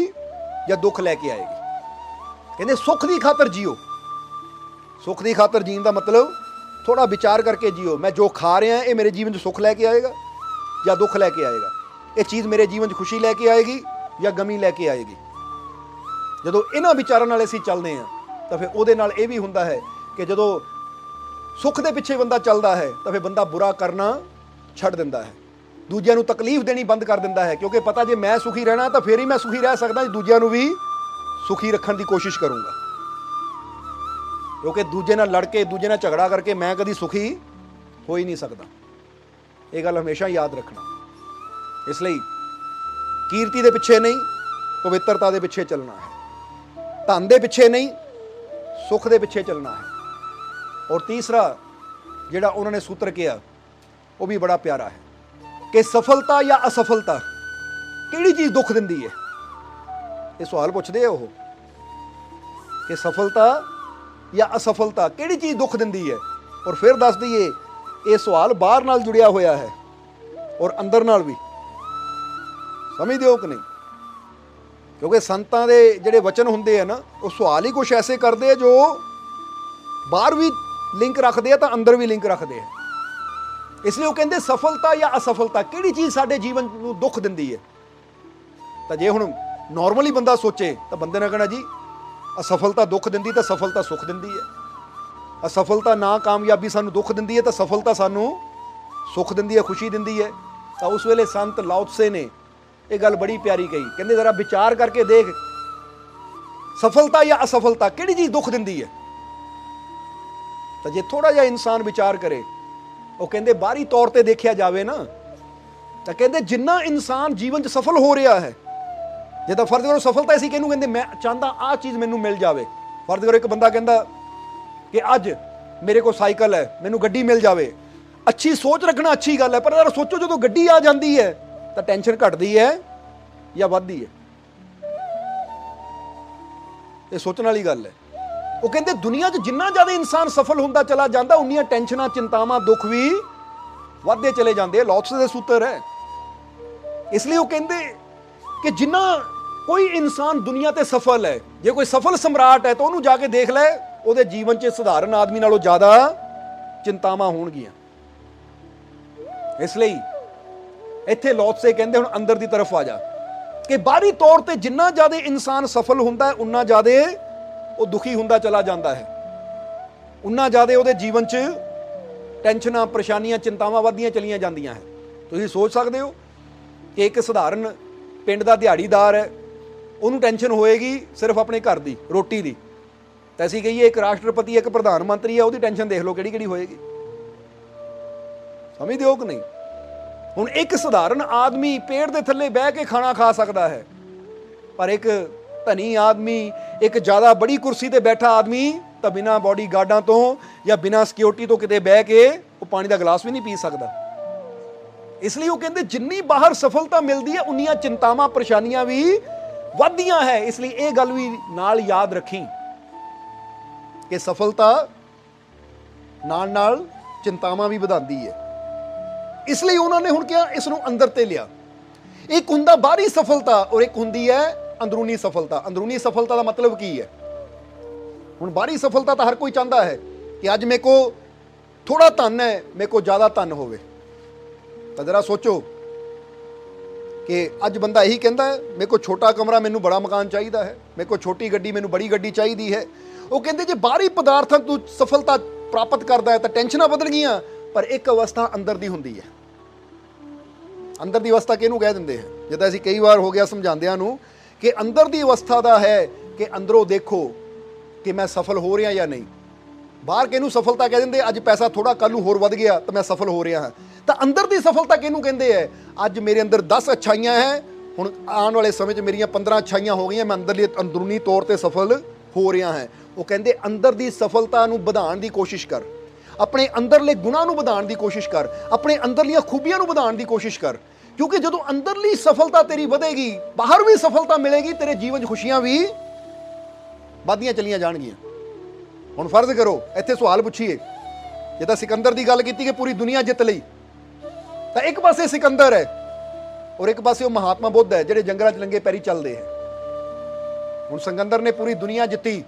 ਜਾਂ ਦੁੱਖ ਲੈ ਕੇ ਆਏਗੀ। ਕਹਿੰਦੇ ਸੁੱਖ ਦੀ ਖਾਤਰ ਜੀਓ। ਸੁੱਖ ਦੀ ਖਾਤਰ ਜੀਣ ਦਾ ਮਤਲਬ ਥੋੜਾ ਵਿਚਾਰ ਕਰਕੇ ਜੀਓ, ਮੈਂ ਜੋ ਖਾ ਰਿਹਾ ਇਹ ਮੇਰੇ ਜੀਵਨ 'ਚ ਸੁੱਖ ਲੈ ਕੇ ਆਏਗਾ ਜਾਂ ਦੁੱਖ ਲੈ ਕੇ ਆਏਗਾ, ਇਹ ਚੀਜ਼ ਮੇਰੇ ਜੀਵਨ 'ਚ ਖੁਸ਼ੀ ਲੈ ਕੇ ਆਏਗੀ ਜਾਂ ਗਮੀ ਲੈ ਕੇ ਆਏਗੀ। ਜਦੋਂ ਇਹਨਾਂ ਵਿਚਾਰਾਂ ਨਾਲ ਅਸੀਂ ਚੱਲਦੇ ਹਾਂ ਤਾਂ ਫਿਰ ਉਹਦੇ ਨਾਲ ਇਹ ਵੀ ਹੁੰਦਾ ਹੈ ਕਿ ਜਦੋਂ ਸੁੱਖ ਦੇ ਪਿੱਛੇ ਬੰਦਾ ਚੱਲਦਾ ਹੈ ਤਾਂ ਫਿਰ ਬੰਦਾ ਬੁਰਾ ਕਰਨਾ ਛੱਡ ਦਿੰਦਾ ਹੈ, ਦੂਜਿਆਂ ਨੂੰ ਤਕਲੀਫ ਦੇਣੀ ਬੰਦ ਕਰ ਦਿੰਦਾ ਹੈ, ਕਿਉਂਕਿ ਪਤਾ ਜੇ ਮੈਂ ਸੁਖੀ ਰਹਿਣਾ ਤਾਂ ਫਿਰ ਹੀ ਮੈਂ ਸੁਖੀ ਰਹਿ ਸਕਦਾ, ਦੂਜਿਆਂ ਨੂੰ ਵੀ ਸੁਖੀ ਰੱਖਣ ਦੀ ਕੋਸ਼ਿਸ਼ ਕਰੂੰਗਾ। ਕਿਉਂਕਿ ਦੂਜੇ ਨਾਲ ਲੜ ਕੇ, ਦੂਜੇ ਨਾਲ ਝਗੜਾ ਕਰਕੇ ਮੈਂ ਕਦੀ ਸੁਖੀ ਹੋ ਹੀ ਨਹੀਂ ਸਕਦਾ। ਇਹ ਗੱਲ ਹਮੇਸ਼ਾ ਯਾਦ ਰੱਖਣਾ। ਇਸ ਲਈ ਕੀਰਤੀ ਦੇ ਪਿੱਛੇ ਨਹੀਂ, ਪਵਿੱਤਰਤਾ ਦੇ ਪਿੱਛੇ ਚੱਲਣਾ ਹੈ। ਧਨ ਦੇ ਪਿੱਛੇ ਨਹੀਂ, ਸੁੱਖ ਦੇ ਪਿੱਛੇ ਚੱਲਣਾ ਹੈ। ਔਰ ਤੀਸਰਾ ਜਿਹੜਾ ਉਹਨਾਂ ਨੇ ਸੂਤਰ ਕਿਹਾ ਉਹ ਵੀ ਬੜਾ ਪਿਆਰਾ ਹੈ ਕਿ ਸਫਲਤਾ ਜਾਂ ਅਸਫਲਤਾ ਕਿਹੜੀ ਚੀਜ਼ ਦੁੱਖ ਦਿੰਦੀ ਹੈ? ਇਹ ਸਵਾਲ ਪੁੱਛਦੇ ਆ ਉਹ ਕਿ ਸਫਲਤਾ ਜਾਂ ਅਸਫਲਤਾ ਕਿਹੜੀ ਚੀਜ਼ ਦੁੱਖ ਦਿੰਦੀ ਹੈ? ਔਰ ਫਿਰ ਦੱਸ ਦਈਏ ਇਹ ਸਵਾਲ ਬਾਹਰ ਨਾਲ ਜੁੜਿਆ ਹੋਇਆ ਹੈ ਔਰ ਅੰਦਰ ਨਾਲ ਵੀ। ਸਮਝਦੇ ਹੋ ਕਿ ਨਹੀਂ? ਕਿਉਂਕਿ ਸੰਤਾਂ ਦੇ ਜਿਹੜੇ ਵਚਨ ਹੁੰਦੇ ਆ ਨਾ, ਉਹ ਸਵਾਲ ਹੀ ਕੁਛ ਐਸੇ ਕਰਦੇ ਆ ਜੋ ਬਾਹਰ ਵੀ ਲਿੰਕ ਰੱਖਦੇ ਆ ਤਾਂ ਅੰਦਰ ਵੀ ਲਿੰਕ ਰੱਖਦੇ ਆ। ਇਸ ਲਈ ਉਹ ਕਹਿੰਦੇ ਸਫਲਤਾ ਜਾਂ ਅਸਫਲਤਾ ਕਿਹੜੀ ਚੀਜ਼ ਸਾਡੇ ਜੀਵਨ ਨੂੰ ਦੁੱਖ ਦਿੰਦੀ ਹੈ? ਤਾਂ ਜੇ ਹੁਣ ਨਾਰਮਲੀ ਬੰਦਾ ਸੋਚੇ ਤਾਂ ਬੰਦੇ ਨੇ ਕਹਿਣਾ ਜੀ ਅਸਫਲਤਾ ਦੁੱਖ ਦਿੰਦੀ ਤਾਂ ਸਫਲਤਾ ਸੁੱਖ ਦਿੰਦੀ ਹੈ। ਅਸਫਲਤਾ ਨਾ ਕਾਮਯਾਬੀ ਸਾਨੂੰ ਦੁੱਖ ਦਿੰਦੀ ਹੈ ਤਾਂ ਸਫਲਤਾ ਸਾਨੂੰ ਸੁੱਖ ਦਿੰਦੀ ਹੈ, ਖੁਸ਼ੀ ਦਿੰਦੀ ਹੈ। ਤਾਂ ਉਸ ਵੇਲੇ ਸੰਤ ਲਾਓ ਤਸੇ ਨੇ ਇਹ ਗੱਲ ਬੜੀ ਪਿਆਰੀ ਕਹੀ, ਕਹਿੰਦੇ ਜ਼ਰਾ ਵਿਚਾਰ ਕਰਕੇ ਦੇਖ ਸਫਲਤਾ ਜਾਂ ਅਸਫਲਤਾ ਕਿਹੜੀ ਚੀਜ਼ ਦੁੱਖ ਦਿੰਦੀ ਹੈ? ਤਾਂ ਜੇ ਥੋੜਾ ਜਿਹਾ ਇਨਸਾਨ ਵਿਚਾਰ ਕਰੇ, ਉਹ ਕਹਿੰਦੇ ਬਾਹਰੀ ਤੌਰ ਤੇ ਦੇਖਿਆ ਜਾਵੇ ਨਾ, ਤਾਂ ਕਹਿੰਦੇ ਜਿੰਨਾ ਇਨਸਾਨ ਜੀਵਨ 'ਚ ਸਫਲ ਹੋ ਰਿਹਾ ਹੈ, ਜਿੱਦਾਂ ਫਰਜ਼ ਕਰੋ ਸਫਲਤਾ ਅਸੀਂ ਕਿਹਨੂੰ ਕਹਿੰਦੇ, ਮੈਂ ਚਾਹੁੰਦਾ ਆਹ ਚੀਜ਼ ਮੈਨੂੰ ਮਿਲ ਜਾਵੇ। ਫਰਜ਼ ਕਰੋ ਇੱਕ ਬੰਦਾ ਕਹਿੰਦਾ ਕਿ ਅੱਜ ਮੇਰੇ ਕੋਲ ਸਾਈਕਲ ਹੈ, ਮੈਨੂੰ ਗੱਡੀ ਮਿਲ ਜਾਵੇ। ਅੱਛੀ ਸੋਚ ਰੱਖਣਾ ਅੱਛੀ ਗੱਲ ਹੈ, ਪਰ ਯਾਰ ਸੋਚੋ ਜਦੋਂ ਗੱਡੀ ਆ ਜਾਂਦੀ ਹੈ ਤਾਂ ਟੈਨਸ਼ਨ ਘਟਦੀ ਹੈ ਜਾਂ ਵੱਧਦੀ ਹੈ? ਇਹ ਸੋਚਣ ਵਾਲੀ ਗੱਲ ਹੈ। ਉਹ ਕਹਿੰਦੇ ਦੁਨੀਆ 'ਚ ਜਿੰਨਾ ਜ਼ਿਆਦਾ ਇਨਸਾਨ ਸਫਲ ਹੁੰਦਾ ਚਲਾ ਜਾਂਦਾ, ਉਨੀਆਂ ਟੈਨਸ਼ਨਾਂ, ਚਿੰਤਾਵਾਂ, ਦੁੱਖ ਵੀ ਵੱਧਦੇ ਚਲੇ ਜਾਂਦੇ ਆ। ਲਾਓ ਤਸੇ ਦੇ ਸੂਤਰ ਹੈ। ਇਸ ਲਈ ਉਹ ਕਹਿੰਦੇ ਕਿ ਜਿੰਨਾ ਕੋਈ ਇਨਸਾਨ ਦੁਨੀਆ ਤੇ ਸਫਲ ਹੈ, ਜੇ ਕੋਈ ਸਫਲ ਸਮਰਾਟ ਹੈ ਤਾਂ ਉਹਨੂੰ ਜਾ ਕੇ ਦੇਖ ਲੈ, ਉਹਦੇ ਜੀਵਨ 'ਚ ਸਧਾਰਨ ਆਦਮੀ ਨਾਲੋਂ ਜ਼ਿਆਦਾ ਚਿੰਤਾਵਾਂ ਹੋਣਗੀਆਂ। ਇਸ ਲਈ ਇੱਥੇ ਲਾਓ ਤਸੇ ਕਹਿੰਦੇ ਹੁਣ ਅੰਦਰ ਦੀ ਤਰਫ ਆ ਜਾ, ਕਿ ਬਾਹਰੀ ਤੌਰ ਤੇ ਜਿੰਨਾ ਜ਼ਿਆਦਾ ਇਨਸਾਨ ਸਫਲ ਹੁੰਦਾ ਹੈ ਉਨਾ ਜ਼ਿਆਦਾ ਉਹ ਦੁਖੀ ਹੁੰਦਾ ਚਲਾ ਜਾਂਦਾ ਹੈ, ਉਨਾ ਜ਼ਿਆਦਾ ਉਹਦੇ ਜੀਵਨ 'ਚ ਟੈਨਸ਼ਨਾਂ, ਪਰੇਸ਼ਾਨੀਆਂ, ਚਿੰਤਾਵਾਂ ਵੱਧਦੀਆਂ ਚਲੀਆਂ ਜਾਂਦੀਆਂ ਹੈ। ਤੁਸੀਂ ਸੋਚ ਸਕਦੇ ਹੋ ਕਿ ਇੱਕ ਸਧਾਰਨ ਪਿੰਡ ਦਾ ਦਿਹਾੜੀਦਾਰ ਹੈ, ਉਹਨੂੰ ਟੈਨਸ਼ਨ ਹੋਏਗੀ ਸਿਰਫ ਆਪਣੇ ਘਰ ਦੀ ਰੋਟੀ ਦੀ, ਤਾਂ ਅਸੀਂ ਕਹੀਏ ਇੱਕ ਰਾਸ਼ਟਰਪਤੀ, ਇੱਕ ਪ੍ਰਧਾਨ ਮੰਤਰੀ ਹੈ, ਉਹਦੀ ਟੈਨਸ਼ਨ ਦੇਖ ਲਓ ਕਿਹੜੀ ਕਿਹੜੀ ਹੋਏਗੀ। ਸਮਝਦੇ ਹੋ ਕਿ ਨਹੀਂ? ਹੁਣ ਇੱਕ ਸਧਾਰਨ ਆਦਮੀ ਪੇੜ ਦੇ ਥੱਲੇ ਬਹਿ ਕੇ ਖਾਣਾ ਖਾ ਸਕਦਾ ਹੈ, ਪਰ ਇੱਕ ਧਨੀ ਆਦਮੀ, ਇੱਕ ਜ਼ਿਆਦਾ ਬੜੀ ਕੁਰਸੀ ਤੇ ਬੈਠਾ ਆਦਮੀ ਤਾਂ ਬਿਨਾਂ ਬਾਡੀ ਗਾਰਡਾਂ ਤੋਂ ਜਾਂ ਬਿਨਾਂ ਸਿਕਿਉਰਿਟੀ ਤੋਂ ਕਿਤੇ ਬਹਿ ਕੇ ਉਹ ਪਾਣੀ ਦਾ ਗਲਾਸ ਵੀ ਨਹੀਂ ਪੀ ਸਕਦਾ। ਇਸ ਲਈ ਉਹ ਕਹਿੰਦੇ ਜਿੰਨੀ ਬਾਹਰ ਸਫਲਤਾ ਮਿਲਦੀ ਹੈ ਉਨੀਆਂ ਚਿੰਤਾਵਾਂ ਪਰੇਸ਼ਾਨੀਆਂ ਵੀ ਵੱਧਦੀਆਂ ਹੈ। ਇਸ ਲਈ ਇਹ ਗੱਲ ਵੀ ਨਾਲ ਯਾਦ ਰੱਖੀ ਕਿ ਸਫਲਤਾ ਨਾਲ ਨਾਲ ਚਿੰਤਾਵਾਂ ਵੀ ਵਧਾਉਂਦੀ ਹੈ। ਇਸ ਲਈ ਉਹਨਾਂ ਨੇ ਹੁਣ ਕਿਹਾ ਇਸ ਨੂੰ ਅੰਦਰ ਤੇ ਲਿਆ। ਇੱਕ ਹੁੰਦਾ ਬਾਹਰੀ ਸਫਲਤਾ ਔਰ ਇੱਕ ਹੁੰਦੀ ਹੈ ਅੰਦਰੂਨੀ ਸਫਲਤਾ। ਅੰਦਰੂਨੀ ਸਫਲਤਾ ਦਾ ਮਤਲਬ ਕੀ ਹੈ? ਹੁਣ ਬਾਹਰੀ ਸਫਲਤਾ ਤਾਂ ਹਰ ਕੋਈ ਚਾਹੁੰਦਾ ਹੈ ਕਿ ਅੱਜ ਮੇਰੇ ਕੋ ਥੋੜਾ ਧਨ ਹੈ, ਮੇਰੇ ਕੋ ਜ਼ਿਆਦਾ ਧਨ ਹੋਵੇ। ਤਾਂ ਜਰਾ ਸੋਚੋ ਕਿ ਅੱਜ ਬੰਦਾ ਇਹੀ ਕਹਿੰਦਾ ਹੈ ਮੇਰੇ ਕੋ ਛੋਟਾ ਕਮਰਾ, ਮੈਨੂੰ ਬੜਾ ਮਕਾਨ ਚਾਹੀਦਾ ਹੈ, ਮੇਰੇ ਕੋ ਛੋਟੀ ਗੱਡੀ, ਮੈਨੂੰ ਬੜੀ ਗੱਡੀ ਚਾਹੀਦੀ ਹੈ। ਉਹ ਕਹਿੰਦੇ ਜੇ ਬਾਹਰੀ ਪਦਾਰਥਾਂ ਤੋਂ ਸਫਲਤਾ ਪ੍ਰਾਪਤ ਕਰਦਾ ਹੈ ਤਾਂ ਟੈਨਸ਼ਨਾਂ ਵਧਣ ਗਈਆਂ, ਪਰ ਇੱਕ ਅਵਸਥਾ ਅੰਦਰ ਦੀ ਹੁੰਦੀ ਹੈ। ਅੰਦਰ ਦੀ ਅਵਸਥਾ ਕਿਹਨੂੰ ਕਹਿ ਦਿੰਦੇ ਹੈ? ਜਿੱਦਾਂ ਅਸੀਂ ਕਈ ਵਾਰ ਹੋ ਗਿਆ ਸਮਝਾਉਂਦਿਆਂ ਨੂੰ ਕਿ ਅੰਦਰ ਦੀ ਅਵਸਥਾ ਦਾ ਹੈ ਕਿ ਅੰਦਰੋਂ ਦੇਖੋ ਕਿ ਮੈਂ ਸਫਲ ਹੋ ਰਿਹਾ ਜਾਂ ਨਹੀਂ। ਬਾਹਰ ਕਿਹਨੂੰ ਸਫਲਤਾ ਕਹਿ ਦਿੰਦੇ? ਅੱਜ ਪੈਸਾ ਥੋੜਾ, ਕੱਲ ਨੂੰ ਹੋਰ ਵੱਧ ਗਿਆ ਤਾਂ ਮੈਂ ਸਫਲ ਹੋ ਰਿਹਾ ਹਾਂ। ਤਾਂ ਅੰਦਰ ਦੀ ਸਫਲਤਾ ਕਿਹਨੂੰ ਕਹਿੰਦੇ ਹੈ? ਅੱਜ ਮੇਰੇ ਅੰਦਰ 10 ਅੱਛਾਈਆਂ ਹੈ, ਹੁਣ ਆਉਣ ਵਾਲੇ ਸਮੇਂ 'ਚ ਮੇਰੀਆਂ 15 ਅੱਛਾਈਆਂ ਹੋ ਗਈਆਂ, ਮੈਂ ਅੰਦਰੂਨੀ ਤੌਰ ਤੇ ਸਫਲ ਹੋ ਰਿਹਾ ਹਾਂ। ਉਹ ਕਹਿੰਦੇ ਅੰਦਰ ਦੀ ਸਫਲਤਾ ਨੂੰ ਵਧਾਉਣ ਦੀ ਕੋਸ਼ਿਸ਼ ਕਰ, ਆਪਣੇ ਅੰਦਰਲੇ ਗੁਣਾਂ ਨੂੰ ਵਧਾਉਣ ਦੀ ਕੋਸ਼ਿਸ਼ ਕਰ, ਆਪਣੇ ਅੰਦਰਲੀਆਂ ਖੂਬੀਆਂ ਨੂੰ ਵਧਾਉਣ ਦੀ ਕੋਸ਼ਿਸ਼ ਕਰ। ਕਿਉਂਕਿ ਜਦੋਂ ਅੰਦਰਲੀ ਸਫਲਤਾ ਤੇਰੀ ਵਧੇਗੀ, ਬਾਹਰ ਵੀ ਸਫਲਤਾ ਮਿਲੇਗੀ, ਤੇਰੇ ਜੀਵਨ 'ਚ ਖੁਸ਼ੀਆਂ ਵੀ ਵੱਧਦੀਆਂ ਚਲੀਆਂ ਜਾਣਗੀਆਂ। ਹੁਣ ਫਰਜ਼ ਕਰੋ ਇੱਥੇ ਸਵਾਲ ਪੁੱਛੀਏ, ਜਿੱਦਾਂ ਸਿਕੰਦਰ ਦੀ ਗੱਲ ਕੀਤੀ ਕਿ ਪੂਰੀ ਦੁਨੀਆ ਜਿੱਤ ਲਈ, ਤਾਂ ਇੱਕ ਪਾਸੇ ਸਿਕੰਦਰ ਹੈ ਔਰ ਇੱਕ ਪਾਸੇ ਉਹ ਮਹਾਤਮਾ ਬੁੱਧ ਹੈ ਜਿਹੜੇ ਜੰਗਲਾਂ 'ਚ ਨੰਗੇ ਪੈਰੀ ਚੱਲਦੇ ਹੈ। ਹੁਣ ਸਿਕੰਦਰ ਨੇ ਪੂਰੀ ਦੁਨੀਆ ਜਿੱਤੀ,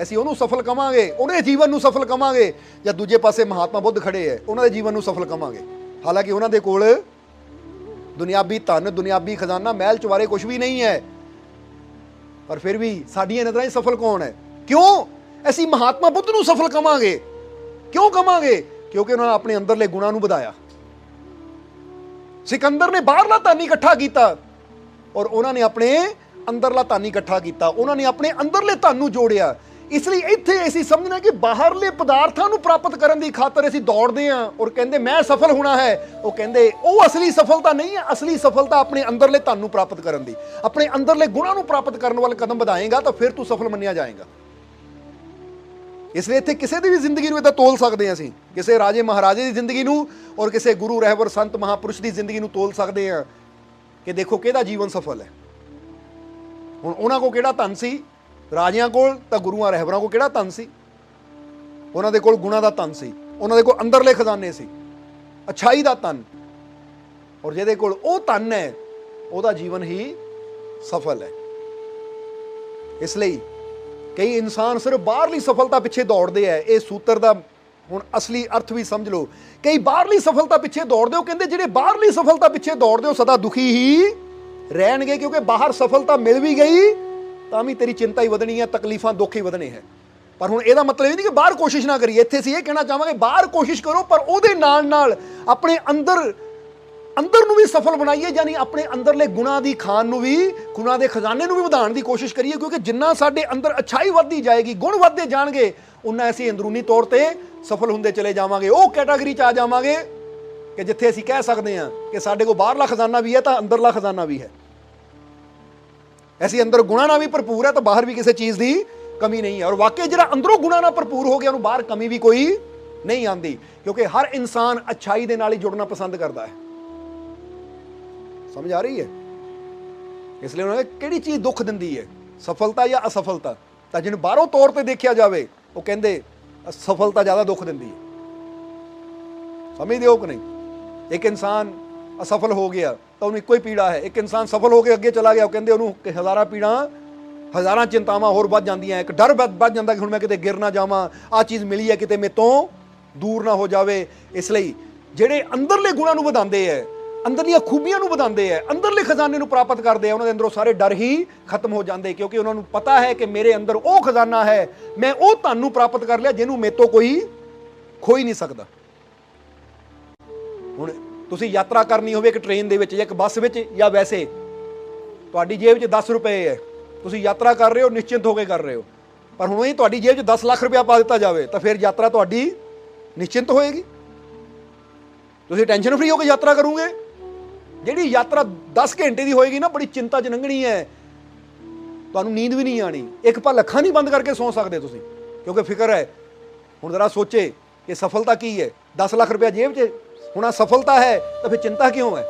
ਅਸੀਂ ਉਹਨੂੰ ਸਫਲ ਕਵਾਂਗੇ, ਉਹਦੇ ਜੀਵਨ ਨੂੰ ਸਫਲ ਕਵਾਂਗੇ, ਜਾਂ ਦੂਜੇ ਪਾਸੇ ਮਹਾਤਮਾ ਬੁੱਧ ਖੜੇ ਹੈ, ਉਹਨਾਂ ਦੇ ਜੀਵਨ ਨੂੰ ਸਫਲ ਕਵਾਂਗੇ। ਹਾਲਾਂਕਿ ਉਹਨਾਂ ਦੇ ਕੋਲ ਦੁਨਿਆਵੀ ਧਨ, ਦੁਨਿਆਵੀ ਖਜ਼ਾਨਾ, ਮਹਿਲ ਚੁਬਾਰੇ ਕੁਝ ਵੀ ਨਹੀਂ ਹੈ, ਪਰ ਫਿਰ ਵੀ ਸਾਡੀਆਂ ਨਜ਼ਰਾਂ 'ਚ ਸਫਲ ਕੌਣ ਹੈ? ਕਿਉਂ ਅਸੀਂ ਮਹਾਤਮਾ ਬੁੱਧ ਨੂੰ ਸਫਲ ਕਵਾਂਗੇ? ਕਿਉਂ ਕਵਾਂਗੇ? ਕਿਉਂਕਿ ਉਹਨਾਂ ਨੇ ਆਪਣੇ ਅੰਦਰਲੇ ਗੁਣਾਂ ਨੂੰ ਵਧਾਇਆ। ਸਿਕੰਦਰ ਨੇ ਬਾਹਰਲਾ ਧਨ ਇਕੱਠਾ ਕੀਤਾ ਔਰ ਉਹਨਾਂ ਨੇ ਆਪਣੇ ਅੰਦਰਲਾ ਧਨ ਇਕੱਠਾ ਕੀਤਾ, ਉਹਨਾਂ ਨੇ ਆਪਣੇ ਅੰਦਰਲੇ ਧਨ ਨੂੰ ਜੋੜਿਆ। ਇਸ ਲਈ ਇੱਥੇ ਅਸੀਂ ਸਮਝਣਾ ਕਿ ਬਾਹਰਲੇ ਪਦਾਰਥਾਂ ਨੂੰ ਪ੍ਰਾਪਤ ਕਰਨ ਦੀ ਖਾਤਰ ਅਸੀਂ ਦੌੜਦੇ ਹਾਂ ਔਰ ਕਹਿੰਦੇ ਮੈਂ ਸਫਲ ਹੋਣਾ ਹੈ। ਉਹ ਕਹਿੰਦੇ ਉਹ ਅਸਲੀ ਸਫਲਤਾ ਨਹੀਂ ਹੈ। ਅਸਲੀ ਸਫਲਤਾ ਆਪਣੇ ਅੰਦਰਲੇ ਧਨ ਨੂੰ ਪ੍ਰਾਪਤ ਕਰਨ ਦੀ, ਆਪਣੇ ਅੰਦਰਲੇ ਗੁਣਾਂ ਨੂੰ ਪ੍ਰਾਪਤ ਕਰਨ ਵੱਲ ਕਦਮ ਵਧਾਏਗਾ ਤਾਂ ਫਿਰ ਤੂੰ ਸਫਲ ਮੰਨਿਆ ਜਾਏਗਾ। ਇਸ ਲਈ ਇੱਥੇ ਕਿਸੇ ਦੀ ਵੀ ਜ਼ਿੰਦਗੀ ਨੂੰ ਇਦਾਂ ਤੋਲ ਸਕਦੇ ਹਾਂ ਅਸੀਂ, ਕਿਸੇ ਰਾਜੇ ਮਹਾਰਾਜੇ ਦੀ ਜ਼ਿੰਦਗੀ ਨੂੰ ਔਰ ਕਿਸੇ ਗੁਰੂ ਰਹਿਬਰ ਸੰਤ ਮਹਾਪੁਰਸ਼ ਦੀ ਜ਼ਿੰਦਗੀ ਨੂੰ ਤੋਲ ਸਕਦੇ ਹਾਂ ਕਿ ਦੇਖੋ ਕਿਹਦਾ ਜੀਵਨ ਸਫਲ ਹੈ। ਹੁਣ ਉਹਨਾਂ ਕੋਲ ਕਿਹੜਾ ਧਨ ਸੀ? ਰਾਜਿਆਂ ਕੋਲ ਤਾਂ ਗੁਰੂਆਂ ਰਹਿਬਰਾਂ ਕੋਲ ਕਿਹੜਾ ਧਨ ਸੀ? ਉਹਨਾਂ ਦੇ ਕੋਲ ਗੁਣਾਂ ਦਾ ਧਨ ਸੀ, ਉਹਨਾਂ ਦੇ ਕੋਲ ਅੰਦਰਲੇ ਖਜ਼ਾਨੇ ਸੀ, ਅੱਛਾਈ ਦਾ ਧਨ। ਔਰ ਜਿਹਦੇ ਕੋਲ ਉਹ ਧਨ ਹੈ ਉਹਦਾ ਜੀਵਨ ਹੀ ਸਫਲ ਹੈ। ਇਸ ਲਈ ਕਈ ਇਨਸਾਨ ਸਿਰਫ ਬਾਹਰਲੀ ਸਫਲਤਾ ਪਿੱਛੇ ਦੌੜਦੇ ਹੈ। ਇਹ ਸੂਤਰ ਦਾ ਹੁਣ ਅਸਲੀ ਅਰਥ ਵੀ ਸਮਝ ਲਓ। ਕਈ ਬਾਹਰਲੀ ਸਫਲਤਾ ਪਿੱਛੇ ਦੌੜਦੇ ਹੋ, ਕਹਿੰਦੇ ਜਿਹੜੇ ਬਾਹਰਲੀ ਸਫਲਤਾ ਪਿੱਛੇ ਦੌੜਦੇ ਹੋ ਸਦਾ ਦੁਖੀ ਹੀ ਰਹਿਣਗੇ, ਕਿਉਂਕਿ ਬਾਹਰ ਸਫਲਤਾ ਮਿਲ ਵੀ ਗਈ ਤਾਂ ਵੀ ਤੇਰੀ ਚਿੰਤਾ ਹੀ ਵਧਣੀ ਹੈ, ਤਕਲੀਫਾਂ ਦੁੱਖ ਹੀ ਵਧਣੇ ਹੈ। ਪਰ ਹੁਣ ਇਹਦਾ ਮਤਲਬ ਇਹ ਨਹੀਂ ਕਿ ਬਾਹਰ ਕੋਸ਼ਿਸ਼ ਨਾ ਕਰੀਏ। ਇੱਥੇ ਅਸੀਂ ਇਹ ਕਹਿਣਾ ਚਾਹਾਂਗੇ ਬਾਹਰ ਕੋਸ਼ਿਸ਼ ਕਰੋ, ਪਰ ਉਹਦੇ ਨਾਲ ਨਾਲ ਆਪਣੇ ਅੰਦਰ ਨੂੰ ਵੀ ਸਫਲ ਬਣਾਈਏ, ਯਾਨੀ ਆਪਣੇ ਅੰਦਰਲੇ ਗੁਣਾਂ ਦੀ ਖਾਨ ਨੂੰ ਵੀ, ਗੁਣਾਂ ਦੇ ਖਜ਼ਾਨੇ ਨੂੰ ਵੀ ਵਧਾਉਣ ਦੀ ਕੋਸ਼ਿਸ਼ ਕਰੀਏ। ਕਿਉਂਕਿ ਜਿੰਨਾ ਸਾਡੇ ਅੰਦਰ ਅੱਛਾਈ ਵੱਧਦੀ ਜਾਏਗੀ, ਗੁਣ ਵੱਧਦੇ ਜਾਣਗੇ, ਉਨਾ ਅਸੀਂ ਅੰਦਰੂਨੀ ਤੌਰ ਤੇ ਸਫਲ ਹੁੰਦੇ ਚਲੇ ਜਾਵਾਂਗੇ। ਉਹ ਕੈਟਾਗਰੀ 'ਚ ਆ ਜਾਵਾਂਗੇ ਕਿ ਜਿੱਥੇ ਅਸੀਂ ਕਹਿ ਸਕਦੇ ਹਾਂ ਕਿ ਸਾਡੇ ਕੋਲ ਬਾਹਰਲਾ ਖਜ਼ਾਨਾ ਵੀ ਹੈ ਤਾਂ ਅੰਦਰਲਾ ਖਜ਼ਾਨਾ ਵੀ ਹੈ। ਅਸੀਂ ਅੰਦਰ ਗੁਣਾਂ ਨਾਲ ਵੀ ਭਰਪੂਰ ਹੈ ਤਾਂ ਬਾਹਰ ਵੀ ਕਿਸੇ ਚੀਜ਼ ਦੀ ਕਮੀ ਨਹੀਂ ਹੈ। ਔਰ ਵਾਕਈ ਜਿਹੜਾ ਅੰਦਰੋਂ ਗੁਣਾਂ ਨਾਲ ਭਰਪੂਰ ਹੋ ਗਿਆ ਉਹਨੂੰ ਬਾਹਰ ਕਮੀ ਵੀ ਕੋਈ ਨਹੀਂ ਆਉਂਦੀ, ਕਿਉਂਕਿ ਹਰ ਇਨਸਾਨ ਅੱਛਾਈ ਦੇ ਨਾਲ ਹੀ ਜੁੜਨਾ ਪਸੰਦ ਕਰਦਾ ਹੈ। ਸਮਝ ਆ ਰਹੀ ਹੈ? ਇਸ ਲਈ ਉਹਨਾਂ ਨੇ ਕਿਹੜੀ ਚੀਜ਼ ਦੁੱਖ ਦਿੰਦੀ ਹੈ, ਸਫਲਤਾ ਜਾਂ ਅਸਫਲਤਾ? ਤਾਂ ਜਿਹਨੂੰ ਬਾਹਰੋਂ ਤੌਰ ਤੇ ਦੇਖਿਆ ਜਾਵੇ ਉਹ ਕਹਿੰਦੇ ਸਫਲਤਾ ਜ਼ਿਆਦਾ ਦੁੱਖ ਦਿੰਦੀ ਹੈ। ਸਮਝਦੇ ਹੋ ਕਿ ਨਹੀਂ? ਇੱਕ ਇਨਸਾਨ ਅਸਫਲ ਹੋ ਗਿਆ ਤਾਂ ਉਹਨੂੰ ਇੱਕੋ ਹੀ ਪੀੜਾ ਹੈ। ਇੱਕ ਇਨਸਾਨ ਸਫਲ ਹੋ ਕੇ ਅੱਗੇ ਚਲਾ ਗਿਆ, ਉਹ ਕਹਿੰਦੇ ਉਹਨੂੰ ਕਿ ਹਜ਼ਾਰਾਂ ਪੀੜਾਂ, ਹਜ਼ਾਰਾਂ ਚਿੰਤਾਵਾਂ ਹੋਰ ਵੱਧ ਜਾਂਦੀਆਂ। ਇੱਕ ਡਰ ਵੱਧ ਜਾਂਦਾ ਕਿ ਹੁਣ ਮੈਂ ਕਿਤੇ ਗਿਰ ਨਾ ਜਾਵਾਂ, ਆਹ ਚੀਜ਼ ਮਿਲੀ ਹੈ ਕਿਤੇ ਮੇਰੇ ਤੋਂ ਦੂਰ ਨਾ ਹੋ ਜਾਵੇ। ਇਸ ਲਈ ਜਿਹੜੇ ਅੰਦਰਲੇ ਗੁਣਾਂ ਨੂੰ ਵਧਾਉਂਦੇ ਹੈ, ਅੰਦਰਲੀਆਂ ਖੂਬੀਆਂ ਨੂੰ ਵਧਾਉਂਦੇ ਹੈ, ਅੰਦਰਲੇ ਖਜ਼ਾਨੇ ਨੂੰ ਪ੍ਰਾਪਤ ਕਰਦੇ ਆ, ਉਹਨਾਂ ਦੇ ਅੰਦਰੋਂ ਸਾਰੇ ਡਰ ਹੀ ਖਤਮ ਹੋ ਜਾਂਦੇ, ਕਿਉਂਕਿ ਉਹਨਾਂ ਨੂੰ ਪਤਾ ਹੈ ਕਿ ਮੇਰੇ ਅੰਦਰ ਉਹ ਖਜ਼ਾਨਾ ਹੈ, ਮੈਂ ਉਹ ਧਨ ਨੂੰ ਪ੍ਰਾਪਤ ਕਰ ਲਿਆ ਜਿਹਨੂੰ ਮੇਰੇ ਤੋਂ ਕੋਈ ਖੋਈ ਨਹੀਂ ਸਕਦਾ। ਹੁਣ ਤੁਸੀਂ ਯਾਤਰਾ ਕਰਨੀ ਹੋਵੇ ਇੱਕ ਟ੍ਰੇਨ ਦੇ ਵਿੱਚ ਜਾਂ ਇੱਕ ਬੱਸ ਵਿੱਚ, ਜਾਂ ਵੈਸੇ ਤੁਹਾਡੀ ਜੇਬ 'ਚ 10 ਰੁਪਏ ਹੈ, ਤੁਸੀਂ ਯਾਤਰਾ ਕਰ ਰਹੇ ਹੋ, ਨਿਸ਼ਚਿੰਤ ਹੋ ਕੇ ਕਰ ਰਹੇ ਹੋ, ਪਰ ਹੁਣ ਹੀ ਤੁਹਾਡੀ ਜੇਬ 'ਚ 10 ਲੱਖ ਰੁਪਇਆ ਪਾ ਦਿੱਤਾ ਜਾਵੇ ਤਾਂ ਫਿਰ ਯਾਤਰਾ ਤੁਹਾਡੀ ਨਿਸ਼ਚਿੰਤ ਹੋਏਗੀ? ਤੁਸੀਂ ਟੈਨਸ਼ਨ ਫਰੀ ਹੋ ਕੇ ਯਾਤਰਾ ਕਰੋਗੇ? ਜਿਹੜੀ ਯਾਤਰਾ 10 ਘੰਟੇ ਦੀ ਹੋਏਗੀ ਨਾ, ਬੜੀ ਚਿੰਤਾ 'ਚ ਲੰਘਣੀ ਹੈ, ਤੁਹਾਨੂੰ ਨੀਂਦ ਵੀ ਨਹੀਂ ਆਣੀ। ਇੱਕ ਪਲ ਅੱਖਾਂ ਨਹੀਂ ਬੰਦ ਕਰਕੇ ਸੌਂ ਸਕਦੇ ਤੁਸੀਂ, ਕਿਉਂਕਿ ਫਿਕਰ ਹੈ। ਹੁਣ ਜ਼ਰਾ ਸੋਚੇ ਕਿ ਸਫਲਤਾ ਕੀ ਹੈ? 10 ਲੱਖ ਰੁਪਇਆ ਜੇਬ 'ਚ ਹੁਣ ਸਫਲਤਾ ਹੈ, ਤਾਂ ਫਿਰ ਚਿੰਤਾ ਕਿਉਂ ਹੈ?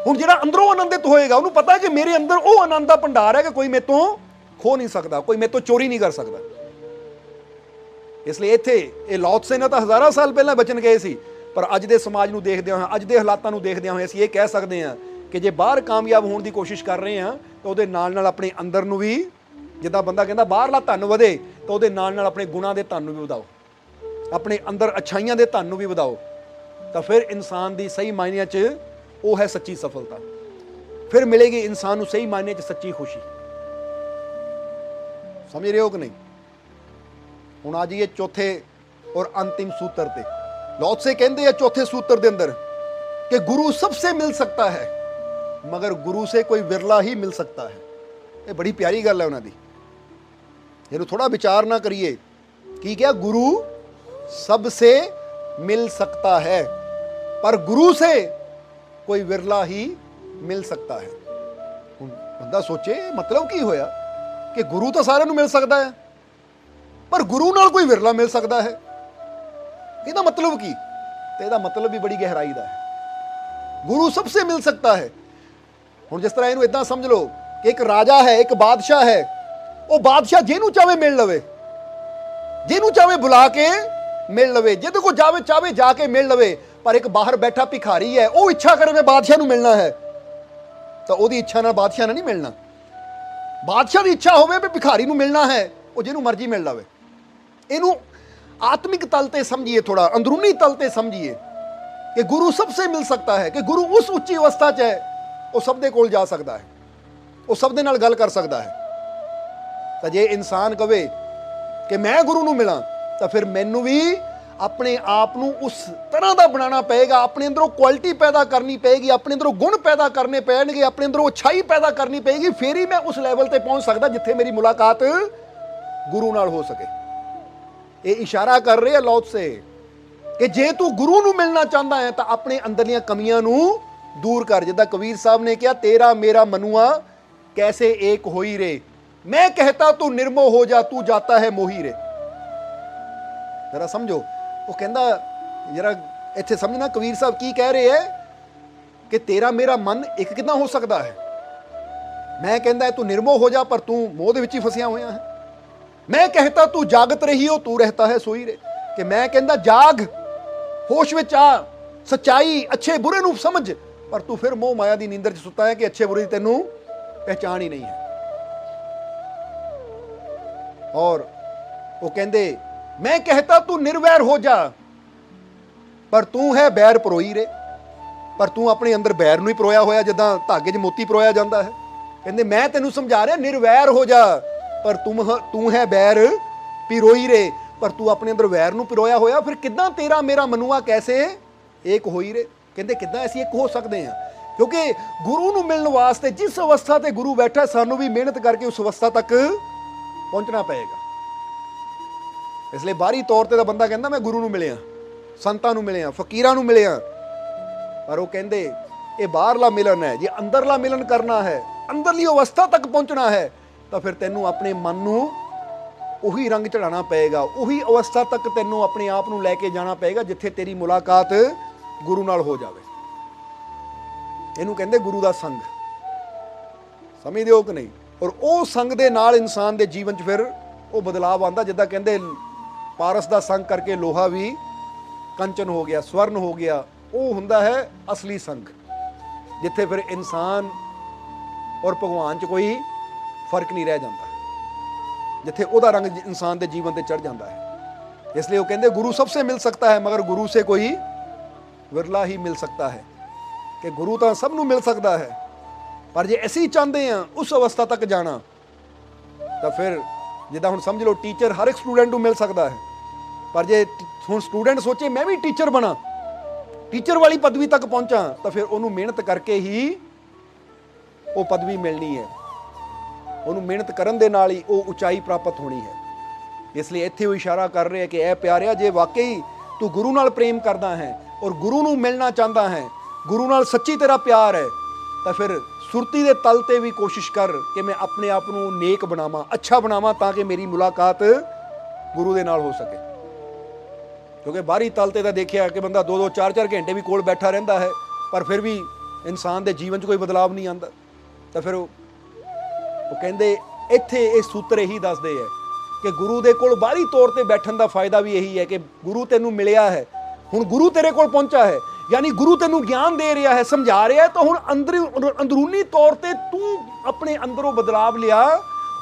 ਹੁਣ ਜਿਹੜਾ ਅੰਦਰੋਂ ਆਨੰਦਿਤ ਹੋਏਗਾ ਉਹਨੂੰ ਪਤਾ ਹੈ ਕਿ ਮੇਰੇ ਅੰਦਰ ਉਹ ਆਨੰਦ ਦਾ ਭੰਡਾਰ ਹੈ ਕਿ ਕੋਈ ਮੇਰੇ ਤੋਂ ਖੋ ਨਹੀਂ ਸਕਦਾ, ਕੋਈ ਮੇਰੇ ਤੋਂ ਚੋਰੀ ਨਹੀਂ ਕਰ ਸਕਦਾ। ਇਸ ਲਈ ਇੱਥੇ ਇਹ ਲਾਓ ਤਸੇ ਨੇ ਤਾਂ ਹਜ਼ਾਰਾਂ ਸਾਲ ਪਹਿਲਾਂ ਬਚਨ ਗਏ ਸੀ, ਪਰ ਅੱਜ ਦੇ ਸਮਾਜ ਨੂੰ ਦੇਖਦਿਆਂ ਹੋਏ, ਅੱਜ ਦੇ ਹਾਲਾਤਾਂ ਨੂੰ ਦੇਖਦਿਆਂ ਹੋਏ ਅਸੀਂ ਇਹ ਕਹਿ ਸਕਦੇ ਹਾਂ ਕਿ ਜੇ ਬਾਹਰ ਕਾਮਯਾਬ ਹੋਣ ਦੀ ਕੋਸ਼ਿਸ਼ ਕਰ ਰਹੇ ਹਾਂ ਤਾਂ ਉਹਦੇ ਨਾਲ ਨਾਲ ਆਪਣੇ ਅੰਦਰ ਨੂੰ ਵੀ, ਜਿੱਦਾਂ ਬੰਦਾ ਕਹਿੰਦਾ ਬਾਹਰਲਾ ਧਨ ਵਧੇ, ਤਾਂ ਉਹਦੇ ਨਾਲ ਨਾਲ ਆਪਣੇ ਗੁਣਾਂ ਦੇ ਧਨ ਨੂੰ ਵੀ ਵਧਾਓ, ਆਪਣੇ ਅੰਦਰ ਅੱਛਾਈਆਂ ਦੇ ਧਨ ਨੂੰ ਵੀ ਵਧਾਓ, ਤਾਂ ਫਿਰ ਇਨਸਾਨ ਦੀ ਸਹੀ ਮਾਇਨਿਆਂ 'ਚ ਉਹ ਹੈ ਸੱਚੀ ਸਫਲਤਾ। ਫਿਰ ਮਿਲੇਗੀ ਇਨਸਾਨ ਨੂੰ ਸਹੀ ਮਾਇਨੇ 'ਚ ਸੱਚੀ ਖੁਸ਼ੀ। ਸਮਝ ਰਹੇ ਹੋ ਕਿ ਨਹੀਂ? ਹੁਣ ਆ ਜਾਈਏ ਚੌਥੇ ਔਰ ਅੰਤਿਮ ਸੂਤਰ ਤੇ। ਲਾਓ ਤਸੇ ਕਹਿੰਦੇ ਆ ਚੌਥੇ ਸੂਤਰ ਦੇ ਅੰਦਰ ਕਿ ਗੁਰੂ ਸਭ ਸੇ ਮਿਲ ਸਕता है मगर गुरु से कोई विरला ही मिल सकता है। ये बड़ी प्यारी गल है उन्होंने, ਇਹਨੂੰ थोड़ा विचार ना करिए कि क्या गुरु सबसे मिल सकता है पर गुरु से कोई विरला ही मिल सकता है। ਹੁਣ ਬੰਦਾ ਸੋਚੇ मतलब ਕੀ ਹੋਇਆ ਕਿ ਗੁਰੂ ਤਾਂ ਸਾਰਿਆਂ ਨੂੰ ਮਿਲ ਸਕਦਾ ਹੈ ਪਰ ਗੁਰੂ ਨਾਲ ਕੋਈ ਵਿਰਲਾ ਮਿਲ ਸਕਦਾ ਹੈ। ਇਹਦਾ मतलब ਕੀ? ਤੇ ਇਹਦਾ मतलब ਵੀ ਬੜੀ ਗਹਿਰਾਈ ਦਾ ਹੈ। ਗੁਰੂ ਸਭ ਸੇ ਮਿਲ ਸਕता है। ਹੁਣ ਜਿਸ ਤਰ੍ਹਾਂ ਇਹਨੂੰ ਇਦਾਂ ਸਮਝ ਲਓ ਕਿ ਇੱਕ ਰਾਜਾ ਹੈ, ਇੱਕ ਬਾਦਸ਼ਾਹ ਹੈ, ਉਹ ਬਾਦਸ਼ਾਹ ਜਿਹਨੂੰ ਚਾਵੇ ਮਿਲ ਲਵੇ, ਜਿਹਨੂੰ ਚਾਵੇ ਬੁਲਾ ਕੇ ਮਿਲ ਲਵੇ, ਜਿਹਦੇ ਕੋਲ ਜਾਵੇ ਚਾਵੇ ਜਾ ਕੇ ਮਿਲ ਲਵੇ। ਪਰ ਇੱਕ ਬਾਹਰ ਬੈਠਾ ਭਿਖਾਰੀ ਹੈ, ਉਹ ਇੱਛਾ ਕਰੇ ਮੈਂ ਬਾਦਸ਼ਾਹ ਨੂੰ ਮਿਲਣਾ ਹੈ, ਤਾਂ ਉਹਦੀ ਇੱਛਾ ਨਾਲ ਬਾਦਸ਼ਾਹ ਨਾਲ ਨਹੀਂ ਮਿਲਣਾ। ਬਾਦਸ਼ਾਹ ਦੀ ਇੱਛਾ ਹੋਵੇ ਵੀ ਭਿਖਾਰੀ ਨੂੰ ਮਿਲਣਾ ਹੈ, ਉਹ ਜਿਹਨੂੰ ਮਰਜ਼ੀ ਮਿਲ ਲਵੇ। ਇਹਨੂੰ आत्मिक तल ते समझिए, थोड़ा अंदरूनी तल ते समझिए कि गुरु सबसे मिल सकता है, कि गुरु उस उच्ची अवस्था च है, वो सब दे कोल जा सकता है, वो सब दे नाल गल कर सकता है। तो जे इंसान कहे कि मैं गुरु नूं मिलां, तो फिर मैनू भी अपने आप नूं उस तरह का बनाना पेगा, अपने अंदरों क्वालिटी पैदा करनी पेगी, अपने अंदरों गुण पैदा करने पैणगे, अपने अंदरों अच्छाई पैदा करनी पेगी, फिर ही मैं उस लैवल ते पहुंच सकदा जिथे मेरी मुलाकात गुरु नाल हो सके। ये इशारा कर रहे हैं लाओ तसे कि जे तू गुरु नूं मिलना चाहता है तो अपने अंदरलियां कमियां नूं दूर कर। जिद्दां कबीर साहब ने कहा तेरा मेरा मनुआ कैसे एक होई रे, मैं कहता तू निर्मोह हो जा, तू जाता है मोही रे। जरा समझो, वो कहंदा जरा इत्थे समझना कबीर साहब की कह रहे हैं कि तेरा मेरा मन एक किदां हो सकता है। मैं कहंदा तू निर्मोह हो जा, पर तू मोह दे विच ही फसिया होया है। मैं कहता तू जागत रही हो, तू रहता है सोई रे। कि मैं कहता जाग, होश विच आ, सच्चाई अच्छे बुरे नूं समझ, पर तू फिर मोह माया दी नींदर च सुता है कि अच्छे बुरे दी तैनूं पहचान ही नहीं है। और वो कहंदे मैं कहता तू निर्वैर हो जा, पर तू है बैर परोई रे। पर तू अपने अंदर बैर नूं ही परोया होया, जिद्दां धागे 'च मोती परोया जांदा है। कहंदे मैं तैनूं समझा रहा निर्वैर हो जा, पर तू है बैर पिरोई रे। पर तू अपने अंदर वैर नूं पिरोया होया, फिर किदां तेरा मेरा मनुआ कैसे एक होई रे। कहंदे किदां असीं एक हो सकते हैं? क्योंकि गुरु नूं मिलण वास्ते जिस अवस्था ते गुरु बैठा, सानूं भी मेहनत करके उस अवस्था तक पहुंचना पएगा। इसलिए बाहरी तौर ते तां बंदा कहंदा मैं गुरु नूं मिलिया, संतां नूं मिलिया, फकीरां नूं मिलिया, पर वो कहंदे ये बाहरला मिलन है। जे अंदरला मिलन करना है, अंदरली अवस्था तक पहुंचना है, तो फिर तैनूं अपने मन नूं उही रंग चढ़ाना पएगा, उही अवस्था तक तैनूं अपने आप नूं लैके जाना पएगा जिथे तेरी मुलाकात गुरु नाल हो जावे। इहनूं कहंदे गुरु दा संग। समझदे हो कि नहीं? और ਉਹ ਸੰਗ ਦੇ ਨਾਲ ਇਨਸਾਨ ਦੇ ਜੀਵਨ 'ਚ ਫਿਰ ਉਹ ਬਦਲਾਵ ਆਉਂਦਾ, ਜਿੱਦਾਂ ਕਹਿੰਦੇ ਪਾਰਸ ਦਾ ਸੰਗ ਕਰਕੇ ਲੋਹਾ ਵੀ ਕੰਚਨ ਹੋ ਗਿਆ, ਸਵਰਨ ਹੋ ਗਿਆ। ਉਹ ਹੁੰਦਾ ਹੈ ਅਸਲੀ ਸੰਗ, ਜਿੱਥੇ ਫਿਰ ਇਨਸਾਨ ਔਰ ਭਗਵਾਨ 'ਚ ਕੋਈ ਫਰਕ नहीं रह जाता, जिथे ਉਹਦਾ रंग इंसान के जीवन से चढ़ जाता है। इसलिए वो कहते गुरु सबसे मिल सकता है मगर गुरु से कोई विरला ही मिल सकता है। कि गुरु तो सब नूं मिल सकता है, पर जे असीं चाहते हैं उस अवस्था तक जाना, तो फिर जिदा हुण समझ लो टीचर हर एक स्टूडेंट नूं मिल सकता है, पर जे हुण स्टूडेंट सोचे मैं भी टीचर बना, टीचर वाली पदवी तक पहुंचा, तो फिर उन्होंने मेहनत करके ही वो पदवी मिलनी है। उन्होंने मेहनत करन दे नाल ही वो उचाई प्राप्त होनी है। इसलिए इत्थे वो इशारा कर रहे हैं कि ऐ प्यारिया, जे वाकई तू गुरु नाल प्रेम करदा है और गुरु नूं मिलना चाहता है, गुरु नाल सच्ची तेरा प्यार है, ਤਾਂ ਫਿਰ ਸੁਰਤੀ ਦੇ ਤਲ ਤੇ ਵੀ ਕੋਸ਼ਿਸ਼ ਕਰ ਕਿ ਮੈਂ ਆਪਣੇ ਆਪ ਨੂੰ ਨੇਕ ਬਣਾਵਾਂ, ਅੱਛਾ ਬਣਾਵਾਂ, ਤਾਂ ਕਿ ਮੇਰੀ ਮੁਲਾਕਾਤ ਗੁਰੂ ਦੇ ਨਾਲ ਹੋ ਸਕੇ। ਕਿਉਂਕਿ ਬਾਹਰੀ ਤਲ ਤੇ ਤਾਂ ਦੇਖਿਆ ਕਿ ਬੰਦਾ 2-2 4-4 ਘੰਟੇ ਵੀ ਕੋਲ ਬੈਠਾ ਰਹਿੰਦਾ ਹੈ, ਪਰ ਫਿਰ ਵੀ ਇਨਸਾਨ ਦੇ ਜੀਵਨ 'ਚ ਕੋਈ ਬਦਲਾਵ ਨਹੀਂ ਆਉਂਦਾ। ਤਾਂ ਫਿਰ ਉਹ ਕਹਿੰਦੇ ਇੱਥੇ ਇਹ ਸੂਤਰ ਇਹੀ ਦੱਸਦੇ ਹੈ ਕਿ ਗੁਰੂ ਦੇ ਕੋਲ ਬਾਹਰੀ ਤੌਰ ਤੇ ਬੈਠਣ ਦਾ ਫਾਇਦਾ ਵੀ ਇਹੀ ਹੈ ਕਿ ਗੁਰੂ ਤੈਨੂੰ ਮਿਲਿਆ ਹੈ, ਹੁਣ ਗੁਰੂ ਤੇਰੇ ਕੋਲ ਪਹੁੰਚਾ ਹੈ, ਯਾਨੀ ਗੁਰੂ ਤੈਨੂੰ ਗਿਆਨ ਦੇ ਰਿਹਾ ਹੈ, ਸਮਝਾ ਰਿਹਾ ਹੈ, ਤਾਂ ਹੁਣ ਅੰਦਰੂਨੀ ਤੌਰ ਤੇ ਤੂੰ ਆਪਣੇ ਅੰਦਰੋਂ ਬਦਲਾਵ ਲਿਆ,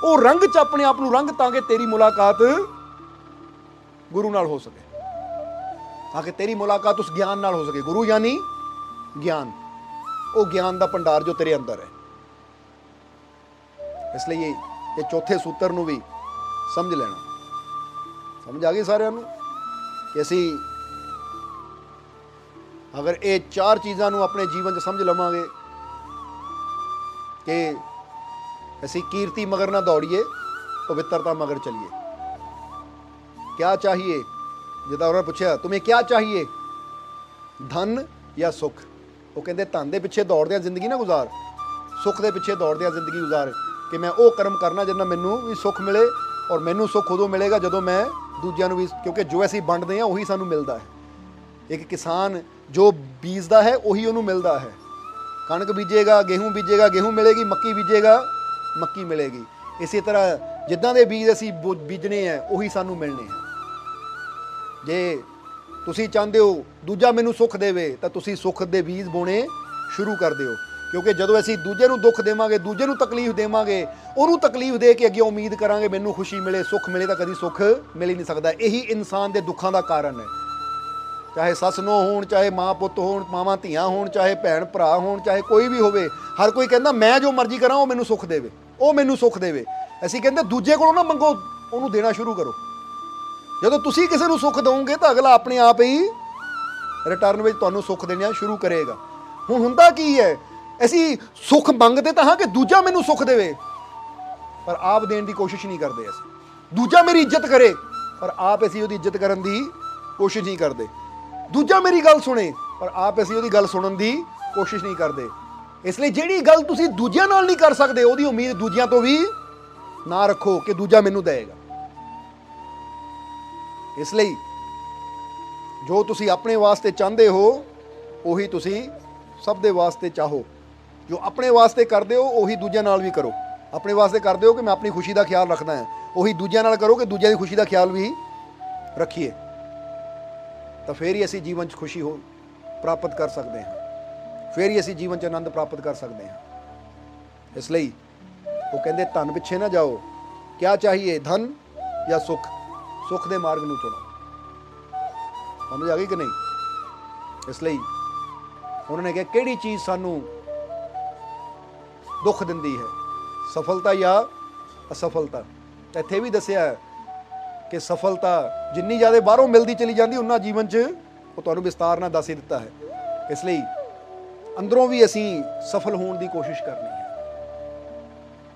ਉਹ ਰੰਗ 'ਚ ਆਪਣੇ ਆਪ ਨੂੰ ਰੰਗ, ਤਾਂ ਕਿ ਤੇਰੀ ਮੁਲਾਕਾਤ ਗੁਰੂ ਨਾਲ ਹੋ ਸਕੇ, ਤਾਂ ਕਿ ਤੇਰੀ ਮੁਲਾਕਾਤ ਉਸ ਗਿਆਨ ਨਾਲ ਹੋ ਸਕੇ। ਗੁਰੂ ਯਾਨੀ ਗਿਆਨ, ਉਹ ਗਿਆਨ ਦਾ ਭੰਡਾਰ ਜੋ ਤੇਰੇ ਅੰਦਰ ਹੈ। ਇਸ ਲਈ ਇਹ ਚੌਥੇ ਸੂਤਰ ਨੂੰ ਵੀ ਸਮਝ ਲੈਣਾ। ਸਮਝ ਆ ਗਈ ਸਾਰਿਆਂ ਨੂੰ ਕਿ ਅਸੀਂ ਅਗਰ ਇਹ 4 ਚੀਜ਼ਾਂ ਨੂੰ ਆਪਣੇ ਜੀਵਨ 'ਚ ਸਮਝ ਲਵਾਂਗੇ ਕਿ ਅਸੀਂ ਕੀਰਤੀ ਮਗਰ ਨਾ ਦੌੜੀਏ, ਪਵਿੱਤਰਤਾ ਮਗਰ ਚਲੀਏ। क्या चाहिए, ਜਿੱਦਾਂ ਉਹਨਾਂ ਨੇ ਪੁੱਛਿਆ तुम्हें क्या चाहिए, ਧਨ ਜਾਂ ਸੁੱਖ? ਉਹ ਕਹਿੰਦੇ ਧਨ ਦੇ ਪਿੱਛੇ ਦੌੜਦਿਆਂ ਜ਼ਿੰਦਗੀ ਨਾ ਗੁਜ਼ਾਰ, ਸੁੱਖ ਦੇ ਪਿੱਛੇ ਦੌੜਦਿਆਂ ਜ਼ਿੰਦਗੀ ਗੁਜ਼ਾਰ, ਕਿ ਮੈਂ ਉਹ ਕਰਮ ਕਰਨਾ ਜਿਹਨਾਂ ਮੈਨੂੰ ਵੀ ਸੁੱਖ ਮਿਲੇ, ਔਰ ਮੈਨੂੰ ਸੁੱਖ ਉਦੋਂ ਮਿਲੇਗਾ ਜਦੋਂ ਮੈਂ ਦੂਜਿਆਂ ਨੂੰ ਵੀ, ਕਿਉਂਕਿ ਜੋ ਅਸੀਂ ਵੰਡਦੇ ਹਾਂ ਉਹੀ ਸਾਨੂੰ ਮਿਲਦਾ ਹੈ। ਇੱਕ ਕਿਸਾਨ ਜੋ ਬੀਜਦਾ ਹੈ ਉਹੀ ਉਹਨੂੰ ਮਿਲਦਾ ਹੈ। ਕਣਕ ਬੀਜੇਗਾ, ਗੇਹੂੰ ਬੀਜੇਗਾ, ਗੇਹੂੰ ਮਿਲੇਗੀ, ਮੱਕੀ ਬੀਜੇਗਾ, ਮੱਕੀ ਮਿਲੇਗੀ। ਇਸੇ ਤਰ੍ਹਾਂ ਜਿੱਦਾਂ ਦੇ ਬੀਜ ਅਸੀਂ ਬੀਜਣੇ ਹੈ ਉਹੀ ਸਾਨੂੰ ਮਿਲਣੇ ਹੈ। ਜੇ ਤੁਸੀਂ ਚਾਹੁੰਦੇ ਹੋ ਦੂਜਾ ਮੈਨੂੰ ਸੁੱਖ ਦੇਵੇ, ਤਾਂ ਤੁਸੀਂ ਸੁੱਖ ਦੇ ਬੀਜ ਬੋਣੇ ਸ਼ੁਰੂ ਕਰ ਦਿਓ, ਕਿਉਂਕਿ ਜਦੋਂ ਅਸੀਂ ਦੂਜੇ ਨੂੰ ਦੁੱਖ ਦੇਵਾਂਗੇ, ਦੂਜੇ ਨੂੰ ਤਕਲੀਫ ਦੇਵਾਂਗੇ, ਉਹਨੂੰ ਤਕਲੀਫ ਦੇ ਕੇ ਅੱਗੇ ਉਮੀਦ ਕਰਾਂਗੇ ਮੈਨੂੰ ਖੁਸ਼ੀ ਮਿਲੇ, ਸੁੱਖ ਮਿਲੇ, ਤਾਂ ਕਦੀ ਸੁੱਖ ਮਿਲ ਹੀ ਨਹੀਂ ਸਕਦਾ। ਇਹੀ ਇਨਸਾਨ ਦੇ ਦੁੱਖਾਂ ਦਾ ਕਾਰਨ ਹੈ। ਚਾਹੇ ਸੱਸ ਨੂੰਹ ਹੋਣ, ਚਾਹੇ ਮਾਂ ਪੁੱਤ ਹੋਣ, ਮਾਵਾਂ ਧੀਆਂ ਹੋਣ, ਚਾਹੇ ਭੈਣ ਭਰਾ ਹੋਣ, ਚਾਹੇ ਕੋਈ ਵੀ ਹੋਵੇ, ਹਰ ਕੋਈ ਕਹਿੰਦਾ ਮੈਂ ਜੋ ਮਰਜ਼ੀ ਕਰਾਂ ਉਹ ਮੈਨੂੰ ਸੁੱਖ ਦੇਵੇ, ਉਹ ਮੈਨੂੰ ਸੁੱਖ ਦੇਵੇ। ਅਸੀਂ ਕਹਿੰਦੇ ਦੂਜੇ ਕੋਲੋਂ ਨਾ ਮੰਗੋ, ਉਹਨੂੰ ਦੇਣਾ ਸ਼ੁਰੂ ਕਰੋ। ਜਦੋਂ ਤੁਸੀਂ ਕਿਸੇ ਨੂੰ ਸੁੱਖ ਦਿਓਗੇ ਤਾਂ ਅਗਲਾ ਆਪਣੇ ਆਪ ਹੀ ਰਿਟਰਨ ਵਿੱਚ ਤੁਹਾਨੂੰ ਸੁੱਖ ਦੇਣਾ ਸ਼ੁਰੂ ਕਰੇਗਾ। ਹੁਣ ਹੁੰਦਾ ਕੀ ਹੈ, ਅਸੀਂ ਸੁੱਖ ਮੰਗਦੇ ਤਾਂ ਹਾਂ ਕਿ ਦੂਜਾ ਮੈਨੂੰ ਸੁੱਖ ਦੇਵੇ, ਪਰ ਆਪ ਦੇਣ ਦੀ ਕੋਸ਼ਿਸ਼ ਨਹੀਂ ਕਰਦੇ। ਅਸੀਂ ਦੂਜਾ ਮੇਰੀ ਇੱਜ਼ਤ ਕਰੇ, ਪਰ ਆਪ ਅਸੀਂ ਉਹਦੀ ਇੱਜ਼ਤ ਕਰਨ ਦੀ ਕੋਸ਼ਿਸ਼ ਨਹੀਂ ਕਰਦੇ। ਦੂਜਾ ਮੇਰੀ ਗੱਲ ਸੁਣੇ, ਪਰ ਆਪ ਅਸੀਂ ਉਹਦੀ ਗੱਲ ਸੁਣਨ ਦੀ ਕੋਸ਼ਿਸ਼ ਨਹੀਂ ਕਰਦੇ। ਇਸ ਲਈ ਜਿਹੜੀ ਗੱਲ ਤੁਸੀਂ ਦੂਜਿਆਂ ਨਾਲ ਨਹੀਂ ਕਰ ਸਕਦੇ, ਉਹਦੀ ਉਮੀਦ ਦੂਜਿਆਂ ਤੋਂ ਵੀ ਨਾ ਰੱਖੋ ਕਿ ਦੂਜਾ ਮੈਨੂੰ ਦੇਵੇਗਾ। ਇਸ ਲਈ ਜੋ ਤੁਸੀਂ ਆਪਣੇ ਵਾਸਤੇ ਚਾਹੁੰਦੇ ਹੋ ਉਹੀ ਤੁਸੀਂ ਸਭ ਦੇ ਵਾਸਤੇ ਚਾਹੋ। ਜੋ ਆਪਣੇ ਵਾਸਤੇ ਕਰਦੇ ਹੋ ਉਹੀ ਦੂਜਿਆਂ ਨਾਲ ਵੀ ਕਰੋ। ਆਪਣੇ ਵਾਸਤੇ ਕਰਦੇ ਹੋ ਕਿ ਮੈਂ ਆਪਣੀ ਖੁਸ਼ੀ ਦਾ ਖਿਆਲ ਰੱਖਦਾ ਹਾਂ, ਉਹੀ ਦੂਜਿਆਂ ਨਾਲ ਕਰੋ ਕਿ ਦੂਜਿਆਂ ਦੀ ਖੁਸ਼ੀ ਦਾ ਖਿਆਲ ਵੀ ਰੱਖੀਏ। ਤਾਂ ਫਿਰ ਹੀ ਅਸੀਂ ਜੀਵਨ 'ਚ ਖੁਸ਼ੀ ਪ੍ਰਾਪਤ ਕਰ ਸਕਦੇ ਹਾਂ, ਫਿਰ ਹੀ ਅਸੀਂ ਜੀਵਨ 'ਚ ਆਨੰਦ ਪ੍ਰਾਪਤ ਕਰ ਸਕਦੇ ਹਾਂ। ਇਸ ਲਈ ਉਹ ਕਹਿੰਦੇ ਧਨ ਪਿੱਛੇ ਨਾ ਜਾਓ। ਕਿਆ ਚਾਹੀਏ, ਧਨ ਜਾਂ ਸੁੱਖ? ਸੁੱਖ ਦੇ ਮਾਰਗ ਨੂੰ ਚੁਣੋ। ਸਮਝ ਆ ਗਈ ਕਿ ਨਹੀਂ? ਇਸ ਲਈ ਉਹਨਾਂ ਨੇ ਕਿਹਾ ਕਿਹੜੀ ਚੀਜ਼ ਸਾਨੂੰ ਦੁੱਖ ਦਿੰਦੀ ਹੈ, ਸਫਲਤਾ ਜਾਂ ਅਸਫਲਤਾ? ਇੱਥੇ ਵੀ ਦੱਸਿਆ ਕਿ ਸਫਲਤਾ ਜਿੰਨੀ ਜ਼ਿਆਦਾ ਬਾਹਰੋਂ ਮਿਲਦੀ ਚਲੀ ਜਾਂਦੀ, ਉਨਾ ਜੀਵਨ 'ਚ ਉਹ ਤੁਹਾਨੂੰ ਵਿਸਤਾਰ ਨਾਲ ਦੱਸ ਹੀ ਦਿੱਤਾ ਹੈ। ਇਸ ਲਈ ਅੰਦਰੋਂ ਵੀ ਅਸੀਂ ਸਫਲ ਹੋਣ ਦੀ ਕੋਸ਼ਿਸ਼ ਕਰਨੀ ਹੈ,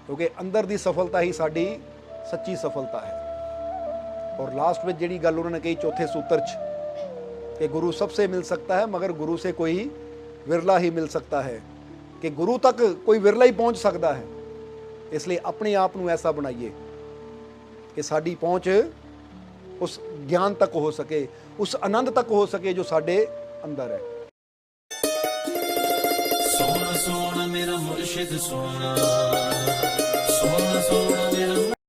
ਕਿਉਂਕਿ ਅੰਦਰ ਦੀ ਸਫਲਤਾ ਹੀ ਸਾਡੀ ਸੱਚੀ ਸਫਲਤਾ ਹੈ। और लास्ट में ਜਿਹੜੀ ਗੱਲ उन्होंने कही चौथे सूत्र च कि गुरु सबसे मिल सकता है मगर गुरु से कोई विरला ही मिल सकता है, कि गुरु तक कोई विरला ही पहुंच सकता है। इसलिए अपने आप ਨੂੰ ऐसा बनाइए कि साड़ी पहुंच उस ज्ञान तक हो सके, उस आनंद तक हो सके जो साडे अंदर है। सोना सोना मेरा मुर्शिद सोना।